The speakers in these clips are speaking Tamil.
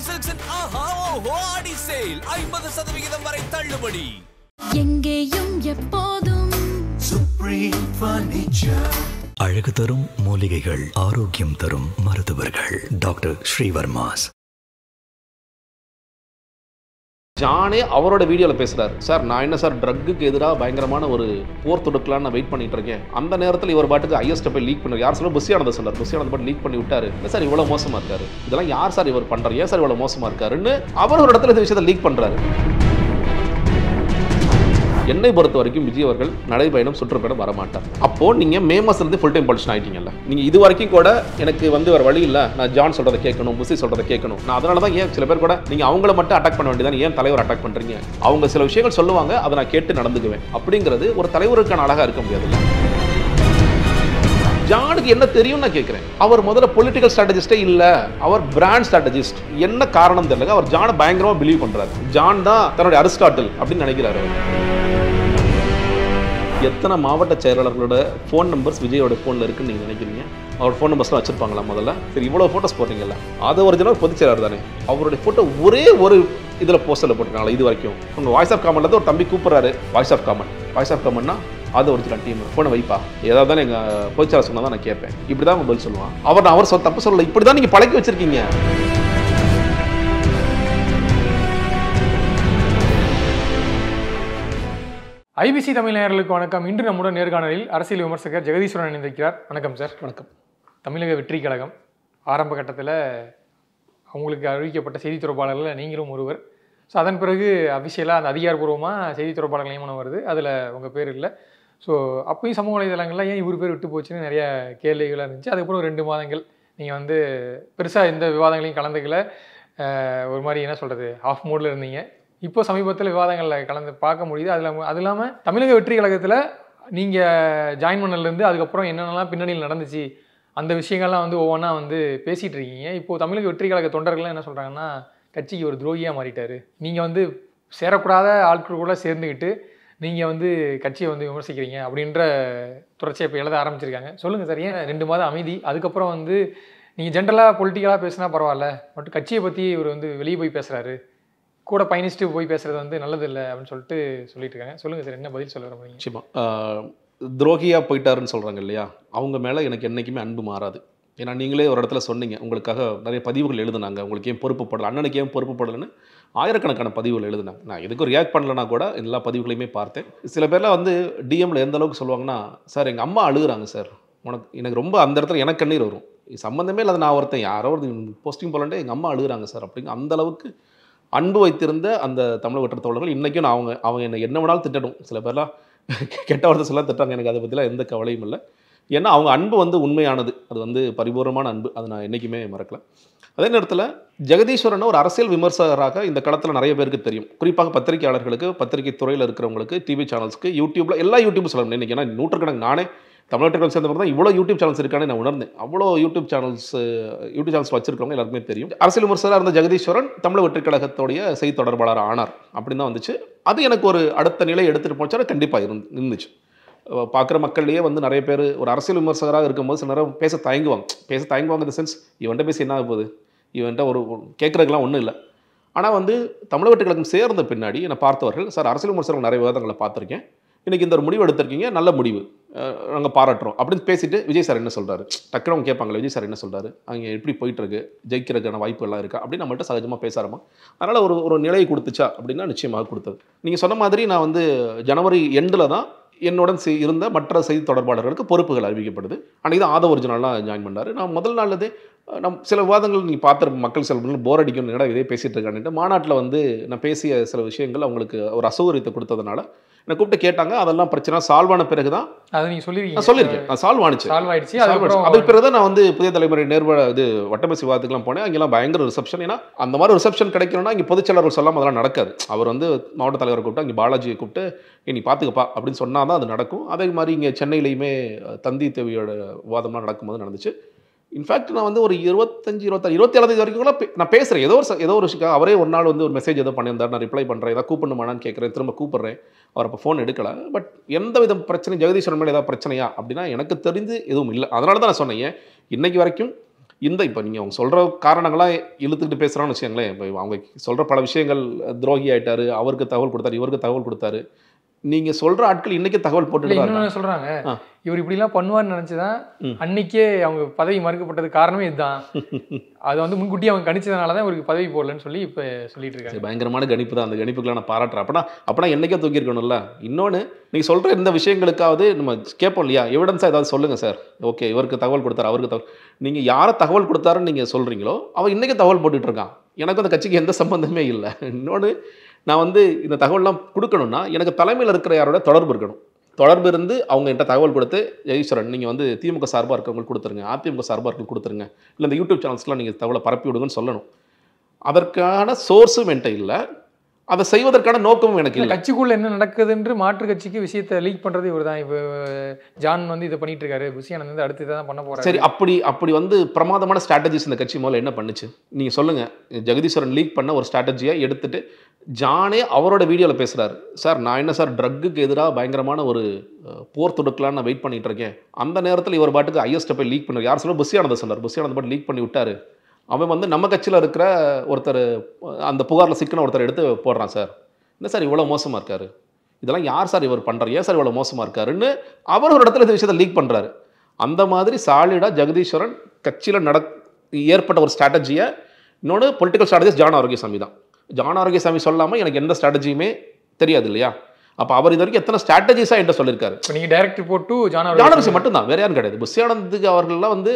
சில்க்ஸின் ஆஹா ஓஹோ ஆடி சேல் 50% வரை தள்ளுபடி. எங்கேயும் எப்போதும் சுப்ரீம் ஃபர்னிச்சர். அழகு தரும் மூலிகைகள், ஆரோக்கியம் தரும் மருத்துவர்கள். டாக்டர் ஸ்ரீவர்மாஸ். ஜானே அவரோட வீடியோவில் பேசுகிறார், சார் நான் என்ன சார் ட்ரக்குக்கு எதிராக பயங்கரமான ஒரு போர் தொடுக்கலான்னு நான் வெயிட் பண்ணிட்டு இருக்கேன். அந்த நேரத்தில் இவர் பாட்டுக்கு ஐஎஸ்ட போய் லீக் பண்ணார். யார் சொல்ல புஷியானதை சொன்னார், புஷியானதை பாட்டு லீக் பண்ணி விட்டாரு. இல்லை சார் இவ்வளோ மோசமாக இருக்காரு, இதெல்லாம் யார் சார் இவர் பண்ணுறாரு, ஏன் சார் இவ்வளோ மோசமாக இருக்காருன்னு அவர் ஒரு இடத்துல இந்த விஷயத்தை லீக் பண்ணுறாரு. என்னை பொறுத்த வரைக்கும் விஜய் அவர்கள் நடைபயணம் சுற்றுப்பயணம் வரமாட்டார். அப்போ நீங்க மே மாசத்துலேருந்து ஃபுல் டைம் பொலிட்டிஷன் ஆயிட்டீங்கல்ல. நீங்க இது வரைக்கும் கூட எனக்கு வந்து ஒரு வழி இல்லை, நான் ஜான் சொல்றதை கேட்கணும், புஷி சொல்றதை கேட்கணும். நான் அதனால தான் ஏன் சில பேர் கூட நீங்க அவங்கள மட்டும் அட்டாக் பண்ண வேண்டியதான், ஏன் தலைவர் அட்டாக் பண்றீங்க, அவங்க சில விஷயங்கள் சொல்லுவாங்க அதை நான் கேட்டு நடந்துக்குவேன் அப்படிங்கிறது ஒரு தலைவருக்கான அழகா இருக்க முடியாதுல்ல. ஜானுக்கு என்ன தெரியும் நான் கேட்கிறேன். அவர் முதல்ல பொலிட்டிக்கல் ஸ்ட்ராட்டஜிஸ்டே இல்ல, அவர் பிராண்ட் ஸ்ட்ராட்டஜிஸ்ட். என்ன காரணம் தெரியல, அவர் ஜானை பயங்கரமா பிலீவ் பண்றாரு. ஜான் தான் தன்னுடைய அரிஸ்டாட்டில் அப்படின்னு நினைக்கிறாரு. எத்தனை மாவட்ட செயலாளர்களோட ஃபோன் நம்பர்ஸ் விஜயோட ஃபோனில் இருக்குன்னு நீங்கள் நினைக்கிறீங்க? அவர் ஃபோன் நம்பர்ஸ்லாம் வச்சிருப்பாங்களா முதல்ல? சரி, இவ்வளோ ஃபோட்டோஸ் போட்டீங்கல்ல, அது ஒரிஜினல் பொதுச் செயலாளர் தானே. அவருடைய ஃபோட்டோ ஒரே ஒரு இதில் போஸ்டரில் போட்டிருக்காங்களா இது வரைக்கும்? உங்கள் வாய்ஸ் ஆஃப் காமன்ல ஒரு தம்பி கூப்பிட்றாரு, வாய்ஸ் ஆஃப் காமன்னா அது ஒரிஜினல் டீம் ஃபோனை வைப்பா, ஏதாவது தான் எங்கள் பொதுச் செயலாளர் சொன்னால் தான் நான் கேட்பேன், இப்படி தான் அவங்க பதில் சொல்லுவான். அவர் தப்பு சொல்லலை, இப்படி தான் நீங்கள் பழக்கி வச்சிருக்கீங்க. ஐபிசி தமிழ் நேயர்களுக்கு வணக்கம். இன்று நம்முடன் நேர்காணலில் அரசியல் விமர்சகர் ஜெகதீஸ்வரன் இணைந்திருக்கிறார். வணக்கம் சார். வணக்கம். தமிழக வெற்றி கழகம் ஆரம்ப கட்டத்தில் அவங்களுக்கு அறிவிக்கப்பட்ட செய்தி தொடர்பாளர்கள் நீங்களும் ஒருவர். ஸோ அதன் பிறகு அபிஷியலாக அந்த அதிகாரப்பூர்வமாக செய்தி தொடர்பாளர்கள் நியமனம் வருது, அதில் உங்கள் பேர் இல்லை. ஸோ அப்பயும் சமூக வலைதளங்களில் ஏன் இவர் பேர் விட்டு போச்சுன்னு நிறைய கேள்விகளாக இருந்துச்சு. அதுக்கப்புறம் 2 மாதங்கள் நீங்கள் வந்து பெருசாக எந்த விவாதங்களையும் கலந்துக்கல, ஒரு மாதிரி என்ன சொல்கிறது ஆஃப் மோடில் இருந்தீங்க. இப்போ சமீபத்தில் விவாதங்களில் கலந்து பார்க்க முடியுது. அது இல்லாமல் தமிழக வெற்றி கழகத்தில் நீங்கள் ஜாயின் பண்ணலேருந்து அதுக்கப்புறம் என்னென்னலாம் பின்னணியில் நடந்துச்சு அந்த விஷயங்கள்லாம் வந்து ஒவ்வொன்றா வந்து பேசிகிட்டு இருக்கீங்க. இப்போது தமிழக வெற்றி கழக தொண்டர்கள்லாம் என்ன சொல்கிறாங்கன்னா, கட்சிக்கு ஒரு துரோகியாக மாறிட்டார், நீங்கள் வந்து சேரக்கூடாத ஆட்கள் கூட சேர்ந்துக்கிட்டு நீங்கள் வந்து கட்சியை வந்து விமர்சிக்கிறீங்க அப்படின்ற தொடர்ச்சியை இப்போ எழுத ஆரம்பிச்சிருக்காங்க. சொல்லுங்கள் சார், ஏன் 2 மாதம் அமைதி, அதுக்கப்புறம் வந்து நீங்கள் ஜென்ரலாக பொலிட்டிக்கலாக பேசினா பரவாயில்ல, பட் கட்சியை பற்றி இவர் வந்து வெளியே போய் பேசுகிறாரு, கூட பயணிச்சுட்டு போய் பேசுறது வந்து நல்லது இல்லை அப்படின்னு சொல்லிட்டு இருக்காங்க. சொல்லுங்க சார், என்ன பதில் சொல்ல வரீங்க? நிச்சயமா துரோகியா போயிட்டாருன்னு சொல்றாங்க இல்லையா, அவங்க மேல எனக்கு என்னைக்குமே அன்பு மாறாது. ஏன்னா நீங்களே ஒரு இடத்துல சொன்னீங்க, உங்களுக்காக நிறைய பதிவுகள் எழுதுனாங்க, உங்களுக்கு ஏன் பொறுப்பு படலை, அண்ணனுக்கு ஏன் பொறுப்பு படலைன்னு ஆயிரக்கணக்கான பதிவுகள் எழுதுனாங்க. நான் எதுக்கும் ரியாக்ட் பண்ணலன்னா கூட எல்லா பதிவுகளையுமே பார்த்தேன். சில பேர்லாம் வந்து டிஎம்ல எந்த அளவுக்கு சொல்லுவாங்கன்னா, சார் எங்கள் அம்மா அழுகுறாங்க சார், எனக்கு ரொம்ப அந்த இடத்துல எனக்கு கண்ணீர் வரும், சம்மந்தமே இல்லை, நான் ஒருத்தன் யாரோ ஒரு போஸ்டிங் போலன்ட்டு எங்கள் அம்மா அழுகுறாங்க சார் அப்படிங்க அந்த அளவுக்கு அன்பு வைத்திருந்த அந்த தமிழக வெற்றி தோழர்கள் இன்றைக்கும் நான் அவங்க என்ன வேணாலும் திட்டணும். சில பேர்லாம் கெட்ட வார்த்தை சொல்ல திட்டாங்க, எனக்கு அதை பற்றிலாம் எந்த கவலையும் இல்லை. ஏன்னா அவங்க அன்பு வந்து உண்மையானது, அது வந்து பரிபூர்ணமான அன்பு, அது நான் என்றைக்குமே மறக்கல. அதே நேரத்தில் ஜெகதீஸ்வரன் ஒரு அரசியல் விமர்சகராக இந்த களத்தில் நிறைய பேருக்கு தெரியும், குறிப்பாக பத்திரிகையாளர்களுக்கு, பத்திரிகை துறையில் இருக்கிறவங்களுக்கு, டிவி சேனல்ஸ்க்கு, யூடியூப்பில் எல்லா யூடியூப் சொல்லணும். இன்றைக்கி ஏன்னா நூற்றுக்கணக்கு நானே தமிழ்நாட்டுக்கு சேர்ந்த தான் இவ்வளோ யூடியூப் சேனல்ஸ் இருக்கானே நான் உணர்ந்தேன். அவ்வளோ யூடியூப் சேனல்ஸ் வச்சிருக்கவங்க எல்லாருக்குமே தெரியும். அரசியல் விமர்சகராக இருந்த ஜெகதீஸ்வரன் தமிழக வெற்றி கழகத்துடைய செய்தி தொடர்பாளர் ஆனார் அப்படின்னு தான் வந்துச்சு. அது எனக்கு ஒரு அடுத்த நிலை எடுத்துகிட்டு போச்சா கண்டிப்பாக இருந்துச்சு. பார்க்குற மக்கள்லேயே வந்து நிறைய பேர் ஒரு அரசியல் விமர்சகராக இருக்கும்போது சில நேரம் பேச தயங்குவாங்க இந்த சென்ஸ், இவன்ட்ட பேசி என்ன ஆக போகுது, இவன்ட்ட ஒரு கேட்குறதுக்கெலாம் ஒன்றும் இல்லை. ஆனால் வந்து தமிழக வெற்றி கழகம் சேர்ந்த பின்னாடி என்னை பார்த்தவர்கள், சார் அரசியல் விமர்சகர்கள் நிறைய விவாதங்களை பார்த்துருக்கேன், இன்றைக்கி இந்த ஒரு முடிவு எடுத்திருக்கீங்க, நல்ல முடிவு, நாங்கள் பாராட்டுறோம் அப்படின்னு பேசிட்டு விஜய் சார் என்ன சொல்கிறாரு, டக்குனு அவங்க கேட்பாங்களே விஜய் சார் என்ன சொல்கிறாரு, அங்கே எப்படி போயிட்டுருக்கு, ஜெயிக்கிறதுக்கான வாய்ப்பு எல்லாம் இருக்கா அப்படின்னு நம்மள்ட்ட சகஜமாக பேசாரமா. அதனால் ஒரு நிலையை கொடுத்துச்சா அப்படின்னா நிச்சயமாக கொடுத்தது. நீங்கள் சொன்ன மாதிரி நான் வந்து ஜனவரி எண்டில் தான் என்னுடன் இருந்த மற்ற செய்தி தொடர்பாளர்களுக்கு பொறுப்புகள் அறிவிக்கப்படுது. அன்றைக்கி தான் ஆதவ ஒரிஜினல்லாம் ஜாயின் பண்ணார். நான் முதல் நாள்லதே சில விவாதங்கள் நீங்கள் பார்த்துருப்ப, மக்கள் சில போர் அடிக்கும் இடம் இதே பேசிகிட்டு இருக்கான்ட்டு மாநாட்டில் வந்து நான் பேசிய சில விஷயங்கள் அவங்களுக்கு ஒரு அசௌகரியத்தை கொடுத்ததுனால என்னை கூப்பிட்டு கேட்டாங்க. அதெல்லாம் பிரச்சனை சால்வ் ஆன பிறகு தான் அதை நீங்கள் சொல்லியிருக்கேன், சால்வ் ஆயிடுச்சு. அதுக்கு பிறகு தான் நான் வந்து புதிய தலைமுறை வட்டமேசை விவாதத்துக்குலாம் போனேன். அங்கெல்லாம் பயங்கர ரிசப்ஷன். ஏன்னா அந்த மாதிரி ரிசப்ஷன் கிடைக்கணும்னா இங்கே பொதுச் செயலாளர் சொல்லாமல் அதெல்லாம் நடக்காது. அவர் வந்து மாவட்ட தலைவரை கூப்பிட்டு அங்கே பாலாஜியை கூப்பிட்டு நீ பார்த்துக்கப்பா அப்படின்னு சொன்னால் தான் அது நடக்கும். அதே மாதிரி இங்கே சென்னையிலையுமே தந்தி தேவியோட விவாதம்லாம் நடக்கும்போது நடந்துச்சு. இன்ஃபேக்ட் நான் வந்து ஒரு 27 வரைக்கும் கூட நான் பேசுகிறேன். ஏதோ ஒரு விஷயம் அவரே ஒரு நாள் வந்து ஒரு மெசேஜ் ஏதோ பண்ணியிருந்தார், நான் ரிப்ளை பண்ணுறேன், ஏதாவது கூப்பிடணுமான்னு கேட்குறேன், திரும்ப கூப்பிட்றேன், அவர் அப்போ ஃபோன் எடுக்கலை. பட் எந்த வித பிரச்சனையும் ஜெகதீஸ்வரன் மேலே ஏதாவது பிரச்சனையா அப்படின்னா எனக்கு தெரிஞ்சு எதுவும் இல்லை. அதனால தான் நான் சொன்னேன், இன்றைக்கு வரைக்கும் இப்போ நீங்கள் அவங்க சொல்கிற காரணங்களாக இழுத்துக்கிட்டு பேசுகிறான்னு வச்சுக்கோங்களேன். இப்போ அவங்க சொல்கிற பல விஷயங்கள், துரோகி ஆயிட்டாரு, அவருக்கு தகவல் கொடுத்தாரு, இவருக்கு தகவல் கொடுத்தாரு, நீங்கள் சொல்கிற ஆட்கள் இன்றைக்கே தகவல் போட்டுட்டு தான் இன்னொன்று சொல்கிறாங்க, இவர் இப்படிலாம் பண்ணுவார்னு நினச்சி தான் அன்னைக்கே அவங்க பதவி மறுக்கப்பட்டது காரணமே இதுதான். அதை வந்து முன்கூட்டியே அவங்க கணிச்சதுனால தான் இவருக்கு பதவி போடலன்னு சொல்லி இப்போ சொல்லிட்டு இருக்காங்க. பயங்கரமான கணிப்பு தான். அந்த கணிப்புக்கெல்லாம் நான் பாராட்டுறேன். அப்போனா என்றைக்கே தூக்கியிருக்கணும்ல. இன்னொன்று நீங்கள் சொல்கிற இந்த விஷயங்களுக்காவது நம்ம கேட்போம் இல்லையா, எவிடன்ஸாக ஏதாவது சொல்லுங்கள் சார், ஓகே இவருக்கு தகவல் கொடுத்தாரு, அவருக்கு தகவல், நீங்கள் யாரை தகவல் கொடுத்தாருன்னு நீங்கள் சொல்கிறீங்களோ அவன் இன்றைக்கே தகவல் போட்டுட்டு இருக்கான். எனக்கு அந்த கட்சிக்கு எந்த சம்பந்தமே இல்லை. இன்னொன்று, நான் வந்து இந்த தகவல்லாம் கொடுக்கணும்னா எனக்கு தலைமையில் இருக்கிற யாரோட தொடர்பு இருக்கணும். தொடர்பு இருந்து அவங்க என்கிட்ட தகவல் கொடுத்து, ஜெகதீஸ்வரன் நீங்கள் வந்து திமுக சார்பாக இருக்கவங்களுக்கு கொடுத்துருங்க, அதிமுக சார்பாக இருக்க கொடுத்துருங்க, இல்லை இந்த யூடியூப் சேனல்ஸ்லாம் நீங்கள் தகவலை பரப்பி விடுங்கன்னு சொல்லணும். அதற்கான சோர்ஸும் என்கிட்ட இல்லை, அதை செய்வதற்கான நோக்கமும் எனக்கு இல்லை. கட்சிக்குள்ள என்ன நடக்குதுன்று மாற்று கட்சிக்கு விஷயத்தை லீக் பண்ணுறது இவர் தான். இப்போ ஜான் வந்து இதை பண்ணிட்டு இருக்காரு, புஷியானந்த் வந்து அடுத்து தான் பண்ண போகிறாரு. சரி, அப்படி வந்து பிரமாதமான ஸ்ட்ராட்டஜிஸ் இந்த கட்சி முதல்ல என்ன பண்ணுச்சு நீங்கள் சொல்லுங்கள். ஜெகதீஸ்வரன் லீக் பண்ண ஒரு ஸ்ட்ராட்டஜியை எடுத்துட்டு ஜானே அவரோட வீடியோவில் பேசுகிறாரு, சார் நான் என்ன சார் ட்ரக்குக்கு எதிராக பயங்கரமான ஒரு போர் தொடுக்கலான்னு நான் வெயிட் பண்ணிட்டு இருக்கேன். அந்த நேரத்தில் இவர் பாட்டுக்கு ஐஎஸ்ட்டை போய் லீக் பண்ணார். யார் சொல்ல, புஷியானந்த் சொன்னார். புஷியானந்த் பாட்டு லீக் பண்ணி விட்டார். அவன் வந்து நம்ம கட்சியில் இருக்கிற ஒருத்தர், அந்த புகாரில் சிக்கன ஒருத்தர் எடுத்து போடுறான். சார் என்ன சார் இவ்வளோ மோசமாக இருக்காரு, இதெல்லாம் யார் சார் இவர் பண்ணுறாரு, ஏன் சார் இவ்வளோ மோசமாக இருக்காருன்னு அவர் ஒரு இடத்துல இந்த விஷயத்தை லீக் பண்ணுறாரு. அந்த மாதிரி சாலிடாக ஜெகதீஸ்வரன் கட்சியில் ஏற்பட்ட ஒரு ஸ்ட்ராட்டஜியை, இன்னொன்று பொலிட்டிக்கல் ஸ்ட்ராட்டஜிஸ் ஜான் ஆரோக்கியசாமி தான். ஜான் ஆரோக்கியசாமி சொல்லாமல் எனக்கு எந்த ஸ்ட்ராட்டஜியுமே தெரியாது இல்லையா. அப்போ அவர் இது வரைக்கும் எத்தனை ஸ்ட்ராட்டஜிஸாக என்கிட்ட சொல்லியிருக்காரு. இப்போ நீங்கள் டைரக்ட் ரிப்போர்ட் டு ஜான் ஆரோக்கியம் மட்டும்தான், வேற யாரும் கிடையாது. புஷியானந்துக்கு அவர்கள்லாம் வந்து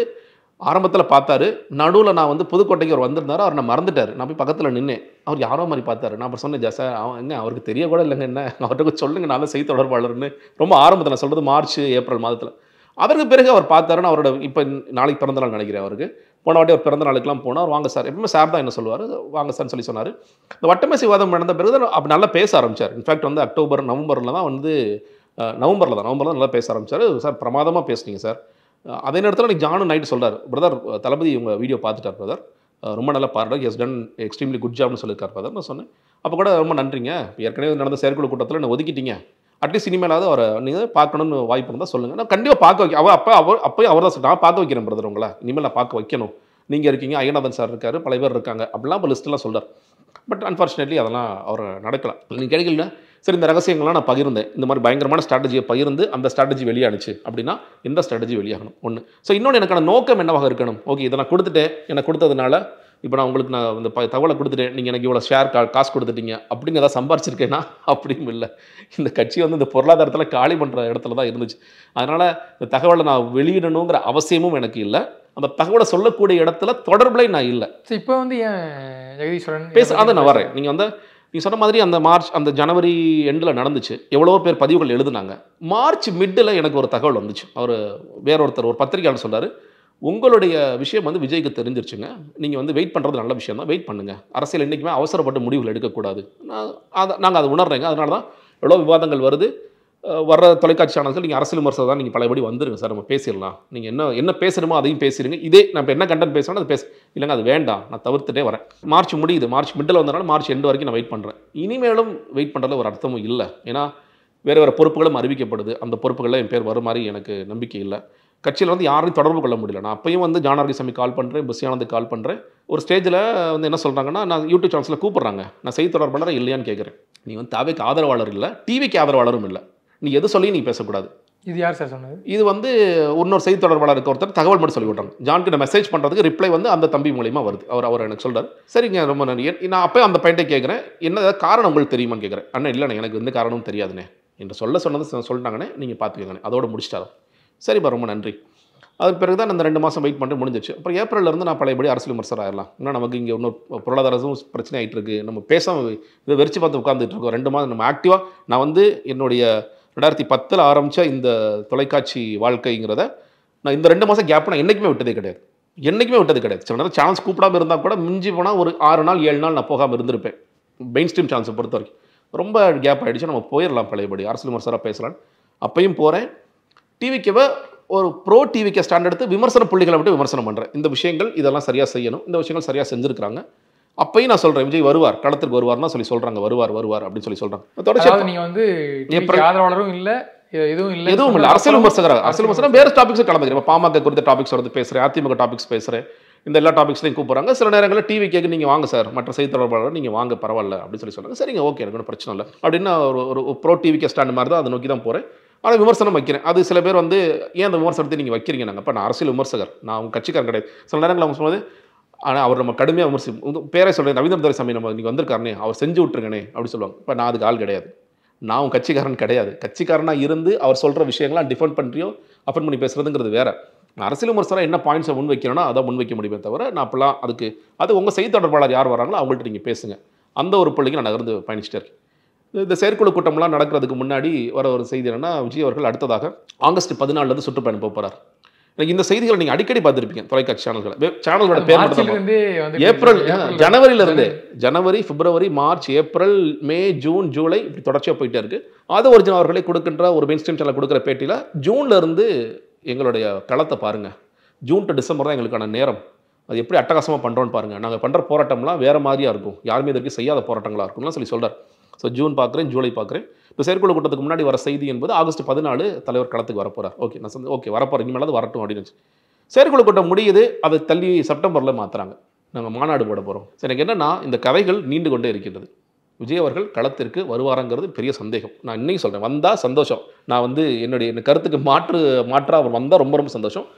ஆரம்பத்தில் பார்த்தாரு, நடுவில் நான் வந்து புதுக்கோட்டைக்கு அவர் வந்திருந்தாரு, அவர் நான் மறந்துட்டார். நான் போய் பக்கத்தில் நின்னேன், அவர் யாரோ மாதிரி பார்த்தாரு. நான் அப்புறம் சொன்னேன், சார் என்ன அவருக்கு தெரிய கூட இல்லைங்க, என்ன அவர்கிட்ட சொல்லுங்க, நான் தான் செய்தி தொடர்பாளர்னு. ரொம்ப ஆரம்பத்தில் நான் சொல்கிறது மார்ச் ஏப்ரல் மாதத்தில். அதற்கு பிறகு அவர் பார்த்தாருன்னு அவரோட இப்போ நாளைக்கு பிறந்தநாள் நினைக்கிறேன் அவருக்கு. போன வாட்டி அவர் பிறந்த நாளுக்கெல்லாம் போனால் அவர் வாங்க சார், எப்பவுமே சார் தான் என்ன சொல்லுவார், வாங்க சார்னு சொல்லி சொன்னார். இந்த வட்டமேசை விவாதம் நடந்த பிறகு தான் அப்படி நல்லா பேச ஆரம்பித்தார். இன்ஃபேக்ட் வந்து அக்டோபர் நவம்பரில் தான் நல்லா பேச ஆரம்பித்தார். சார் பிரமாதமாக பேசுனீங்க சார். அதே நேரத்தில் எனக்கு ஜானு நைட்டு சொல்கிறார், பிரதர் தளபதி உங்கள் வீடியோ பார்த்துட்டார் பிரதர், ரொம்ப நல்லா பாருங்கள், எஸ் டன் எக்ஸ்ட்ரீம்லி குட் ஜாப்னு சொல்லியிருக்கார் பிரதர். நான் சொன்னேன், அப்போ கூட ரொம்ப நன்றிங்க, ஏற்கனவே நடந்த செயற்குழு கூட்டத்தில் என்ன ஒதுக்கிட்டீங்க, அட்லீஸ்ட் இனிமேலாவது அவரை நீங்கள் பார்க்கணும்னு வாய்ப்பு இருந்தால் சொல்லுங்கள், நான் கண்டிப்பாக பார்க்க வைக்க. அப்போயும் அவர் தான் சொல்லிட்டு, நான் பார்க்க வைக்கிறேன் பிரதர், உங்களை இனிமேல் நான் பார்க்க வைக்கணும், நீங்கள் இருக்கீங்க, ஐயநாதன் சார் இருக்கார், பல பேர் இருக்காங்க அப்படிலாம் இப்போ லிஸ்ட்டெல்லாம் சொல்கிறார். பட் அன்ஃபார்ச்சுனேட்லி அதெல்லாம் அவர் நடக்கலாம். நீங்கள் கேட்கல. சரி, இந்த ரகசியங்கள்லாம் நான் பகிர்ந்தேன், இந்த மாதிரி பயங்கரமான ஸ்ட்ராட்டஜியை பகிர்ந்து அந்த ஸ்ட்ராட்டஜி வெளியானுச்சு அப்படின்னா எந்த ஸ்ட்ராட்டஜி வெளியாகணும் ஒன்று. ஸோ இன்னொன்று, எனக்கான நோக்கம் என்னவாக இருக்கணும், ஓகே இதை நான் கொடுத்துட்டேன், எனக்கு கொடுத்ததுனால இப்போ நான் உங்களுக்கு நான் இந்த தகவலை கொடுத்துட்டேன், நீங்கள் எனக்கு இவ்வளோ ஷேர் காசு கொடுத்துட்டீங்க அப்படின்னு ஏதாவது சம்பாரிச்சிருக்கேன்னா அப்படியும் இல்லை. இந்த கட்சி வந்து இந்த பொருளாதாரத்தில் காலி பண்ணுற இடத்துல தான் இருந்துச்சு. அதனால் இந்த தகவலை நான் வெளியிடணுங்கிற அவசியமும் எனக்கு இல்லை, அந்த தகவலை சொல்லக்கூடிய இடத்துல தொடர்புல நான் இல்லை. ஸோ இப்போ வந்து ஏன் ஜெகதீஸ்வரன் அதை நான் வரேன். நீங்கள் சொன்ன மாதிரி அந்த ஜனவரி எண்டில் நடந்துச்சு, எவ்வளோ பேர் பதிவுகள் எழுதுனாங்க. மார்ச் மிட்டில் எனக்கு ஒரு தகவல் வந்துச்சு. அவர் வேறொருத்தர் ஒரு பத்திரிகையாளர் சொல்கிறார், உங்களுடைய விஷயம் வந்து விஜய்க்கு தெரிஞ்சிருச்சுங்க, நீங்கள் வந்து வெயிட் பண்ணுறது நல்ல விஷயம் தான், வெயிட் பண்ணுங்கள், அரசியல் என்றைக்குமே அவசரப்பட்டு முடிவுகள் எடுக்கக்கூடாது. நாங்கள் அதை உணர்றேங்க. அதனால தான் எவ்வளோ விவாதங்கள் வருது, வர்ற தொலைக்காட்சி சேனல்கள் நீங்கள் அரசியல் விமர்சனம் தான், நீங்கள் பழையபடி வந்துருங்க சார், நம்ம பேசிடலாம், நீங்கள் என்ன பேசணுமோ அதையும் பேசிடுங்க, இதே நான் இப்போ என்ன கண்டென்ட் பேசணும் அது இல்லைங்க அது வேண்டாம், நான் தவிர்த்துட்டே வரேன். மார்ச் முடியுது, மார்ச் மிட்டில் வந்தனால மார்ச் எண்டு வரைக்கும் நான் வெயிட் பண்ணுறேன். இனிமேலும் வெயிட் பண்ணுறதுல ஒரு அர்த்தமும் இல்லை. ஏன்னா வேறு பொறுப்புகளும் அறிவிக்கப்படுது, அந்த பொறுப்புகளில் என் பேர் வரும் மாதிரி எனக்கு நம்பிக்கை இல்லை. கட்சியில் வந்து யாரையும் தொடர்பு கொள்ள முடியல. நான் அப்பயும் வந்து ஜான் ஆரோக்கியசாமி கால் பண்ணுறேன், புஷியானந்த் கால் பண்ணுறேன். ஒரு ஸ்டேஜில் வந்து என்ன சொல்கிறாங்கன்னா, நான் யூடியூப் சேனல்ஸில் கூப்பிட்றாங்க, நான் செய்தி தொடர்பாளர் இல்லையான்னு கேட்குறேன். நீ வந்து தாவேக்கு ஆதரவாளர் இல்லை, டிவிக்கு ஆதரவாளரும் இல்லை, நீ எது சொல்லி நீ பேசக்கூடாது. இது யார் சார் சொன்னது? இது வந்து இன்னொரு செய்தி தொடர்பாளருக்கு ஒருத்தர் தகவல் மட்டும் சொல்லி விட்றாங்க. ஜானுக்கு நான் மெசேஜ் பண்ணுறதுக்கு ரிப்ளை வந்து அந்த தம்பி மூலியமாக வருது. அவர் எனக்கு சொல்கிறார், சரிங்க ரொம்ப நன்றி. நான் அப்போ அந்த பாயிண்ட்டை கேட்குறேன், என்ன காரணம் உங்களுக்கு தெரியுமான்னு கேட்குறேன். அண்ணா இல்லைண்ணே, எனக்கு எந்த காரணமும் தெரியாதுண்ணே என்று சொன்னது சொல்லிட்டாங்கண்ணே, நீங்கள் பார்த்துக்கோங்கண்ணே, அதோட முடிச்சிட்டாரு. சரிப்பா ரொம்ப நன்றி. அதுக்கு பிறகு தான் அந்த 2 மாதம் வெயிட் பண்ணிட்டு முடிஞ்சிச்சு. அப்புறம் ஏப்ரல்லேருந்து நான் பழையபடி அரசியல் விமர்சனம் ஆகிடலாம். ஏன்னா நமக்கு இங்கே இன்னொரு பொருளாதாரமும் பிரச்சனை ஆகிட்டு இருக்குது, நம்ம பேசாமல் இதை வெறிச்சு பார்த்து உட்காந்துட்டு இருக்கோம். 2 மாதம் நம்ம ஆக்டிவாக, நான் வந்து என்னுடைய 2010 ஆரம்பித்த இந்த தொலைக்காட்சி வாழ்க்கைங்கிறத நான் இந்த 2 மாதம் கேப் நான் என்றைக்குமே விட்டதே கிடையாது. சில நேரம் சேனல்ஸ் கூப்பிடாமல் இருந்தால் கூட மிஞ்சி போனால் ஒரு 6 நாள் 7 நாள் நான் போகாமல் இருந்திருப்பேன். மெயின் ஸ்ட்ரீம் சேனல்ஸை பொறுத்த வரைக்கும் ரொம்ப கேப் ஆகிடுச்சு. நம்ம போயிடலாம் பழையபடி அரசியல் விமர்சனம் பேசலாம். அப்பையும் போகிறேன். டிவிக்கவை ஒரு ப்ரோ டிவிக்கு ஸ்டாண்ட் எடுத்து விமர்சன புள்ளிகளை விட்டு விமர்சனம் பண்ணுறேன். இந்த விஷயங்கள் இதெல்லாம் சரியாக செய்யணும், இந்த விஷயங்கள் சரியாக செஞ்சுருக்காங்க. அப்பையும் நான் சொல்கிறேன், விஜய் வருவார், களத்துக்கு வருவார்னா சொல்லி சொல்கிறாங்க, வருவார் அப்படின்னு சொல்லி சொல்கிறாங்க. தொடர்ச்சி நீங்கள் வந்து ஆதரவாளரும் இல்லை, எதுவும் இல்லை, அரசியல் விமர்சனம் வேறு டாபிக்ஸ் கலந்துக்கிறேன். பாமக குறித்த டாபிக்ஸ் வந்து பேசுகிறேன், அதிமுக டாபிக்ஸ் பேசுகிறேன், இந்த எல்லா டாபிக்ஸ்லையும் கூப்பிட்றாங்க. சில நேரங்களில் டிவி கேட்க நீங்கள் வாங்க சார், மற்ற செய்தி தொடர்பாளர் நீங்கள் வாங்க பரவாயில்ல அப்படின்னு சொல்கிறாங்க. சரிங்க, ஓகே, எனக்கு ஒன்றும் பிரச்சனை இல்லை அப்படின்னு ஒரு ப்ரோ டிவிக்கு ஸ்டாண்ட் மாதிரி தான் அதை நோக்கி தான் போகிறேன். ஆனால் விமர்சனம் வைக்கிறேன். அது சில பேர் வந்து ஏன் அந்த விமர்சனத்தை நீங்கள் வைக்கிறீங்க, நாங்கள் இப்போ நான் அரசியல் விமர்சகர், நான் அவங்க கட்சிக்காரன் கிடையாது. சில நேரங்களில் அவங்க சொன்னது, ஆனால் அவர் நம்ம கடுமையாக விமர்சி பேரை சொல்கிறேன், ரவீந்திர துரைசாமி நம்ம நீங்கள் வந்திருக்காருனே அவர் செஞ்சு விட்டுருங்கண்ணே அப்படி சொல்லுவாங்க. இப்போ நான் அதுக்கு ஆள் கிடையாது, நான் உன் கட்சிக்காரன் கிடையாது. கட்சிக்காரனாக இருந்து அவர் சொல்கிற விஷயங்கள்லாம் டிஃபெண்ட் பண்ணுறியோ அஃபெண்ட் பண்ணி பேசுகிறதுங்கிறது வேறு. நான் அரசியல் விமர்சனம் என்ன பாயிண்ட்ஸை முன் வைக்கிறேனோ அதை முன் வைக்க முடியுமே தவிர நான் அப்பெல்லாம் அதுக்கு அது உங்கள் செய்தி தொடர்பாளர் யார் வராங்களோ அவங்கள்ட்ட நீங்கள் பேசுங்க. அந்த ஒரு பள்ளிக்கு நான் நகர்ந்து பயணிச்சிட்டே இருக்கேன். இந்த செயற்குழு கூட்டம்லாம் நடக்கிறதுக்கு முன்னாடி வர ஒரு செய்தி என்னன்னா, விஜய் அவர்கள் அடுத்ததாக ஆகஸ்ட் 14 சுற்றுப்பயணம் போகிறார். எனக்கு இந்த செய்திகளை நீங்கள் அடிக்கடி பார்த்துருப்பீங்க தொலைக்காட்சி சேனல்களோட பேர் மட்டும் ஏப்ரல் ஜனவரியிலிருந்து ஜனவரி, பிப்ரவரி, மார்ச், ஏப்ரல், மே, ஜூன், ஜூலை இப்படி தொடர்ச்சியாக போயிட்டே இருக்குது. அது ஒரிஜினல் அவர்களே கொடுக்கின்ற ஒரு மெயின் ஸ்ட்ரீம் சேனல் கொடுக்குற பேட்டியில் ஜூன்லேருந்து எங்களுடைய களத்தை பாருங்கள், ஜூன் டு டிசம்பர் தான் எங்களுக்கான நேரம், அது எப்படி அட்டகாசமாக பண்ணுறோன்னு பாருங்கள், நாங்கள் பண்ணுற போராட்டம்லாம் வேறு மாதிரியாக இருக்கும், யாருமே இதற்கு செய்யாத போராட்டங்களாக இருக்கும்லாம் சொல்லி சொல்கிறார். ஸோ ஜூன் பார்க்குறேன், ஜூலை பார்க்குறேன். இப்போ செயற்குழு கூட்டத்துக்கு முன்னாடி வர செய்தி என்பது ஆகஸ்ட் 14 தலைவர் களத்துக்கு வரப்போகிறார். ஓகே, நான் ஓகே வரப்போகிறேன், இனிமேல் வரட்டும் அப்படின்னு. செயற்குழு கூட்டம் முடியுது, அதை தள்ளி செப்டம்பரில் மாற்றுறாங்க, நாங்கள் மாநாடு போட போகிறோம். சரி, எனக்கு என்னென்னா இந்த கதைகள் நீண்டு கொண்டே இருக்கின்றது. விஜய் அவர்கள் களத்திற்கு வருவாரங்கிறது பெரிய சந்தேகம். நான் இன்னைக்கு சொல்கிறேன், வந்தால் சந்தோஷம். நான் வந்து என்னுடைய கருத்துக்கு மாற்றாக அவர் வந்தால் ரொம்ப ரொம்ப சந்தோஷம்.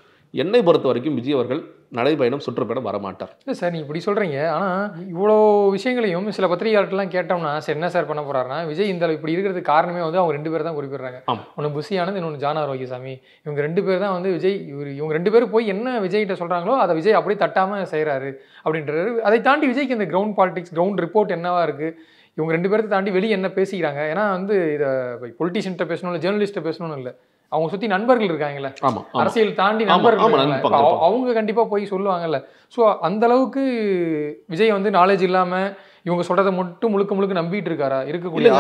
என்னை பொறுத்த வரைக்கும் விஜய் அவர்கள் நடைபயணம் சுற்றுப்பயணம் வரமாட்டார். இல்லை சார், நீங்கள் இப்படி சொல்கிறீங்க. ஆனால் இவ்வளோ விஷயங்களையும் சில பத்திரிகையாளர்கள்லாம் கேட்டோம்னா, சார் என்ன சார் பண்ண போகிறாருன்னா, விஜய் இந்த இப்படி இருக்கிறதுக்கு காரணமே வந்து அவங்க 2 பேர் தான் குறிப்பிடுறாங்க. ஒன்று புஷி ஆனந்த், இன்னொன்று ஜான் ஆரோக்கியசாமி. இவங்க 2 பேர் தான் வந்து விஜய் இவங்க 2 பேரும் போய் என்ன விஜய்கிட்ட சொல்கிறாங்களோ அதை விஜய் அப்படியே தட்டாமல் செய்கிறாரு அப்படின்றாரு. அதை தாண்டி விஜய்க்கு இந்த கிரவுண்ட் பாலிடிக்ஸ், கிரவுண்ட் ரிப்போர்ட் என்னவா இருக்குது, இவங்க 2 பேர்த்தை தாண்டி வெளியே என்ன பேசிக்கிறாங்க. ஏன்னா வந்து இதை பொலிட்டிஷியன்ட்ட பேசணும் இல்லை ஜேர்னலிஸ்ட்டை பேசணும்னு இல்லை, அவங்க சுற்றி நண்பர்கள் இருக்காங்கல்ல, அரசியல் தாண்டி நண்பர்கள், அவங்க கண்டிப்பாக போய் சொல்லுவாங்கல்ல. ஸோ அந்த அளவுக்கு விஜய் வந்து நாலேஜ் இல்லாமல் இவங்க சொல்கிறத மட்டும் முழுக்க நம்பிட்டு இருக்காரா? இருக்கக்கூடிய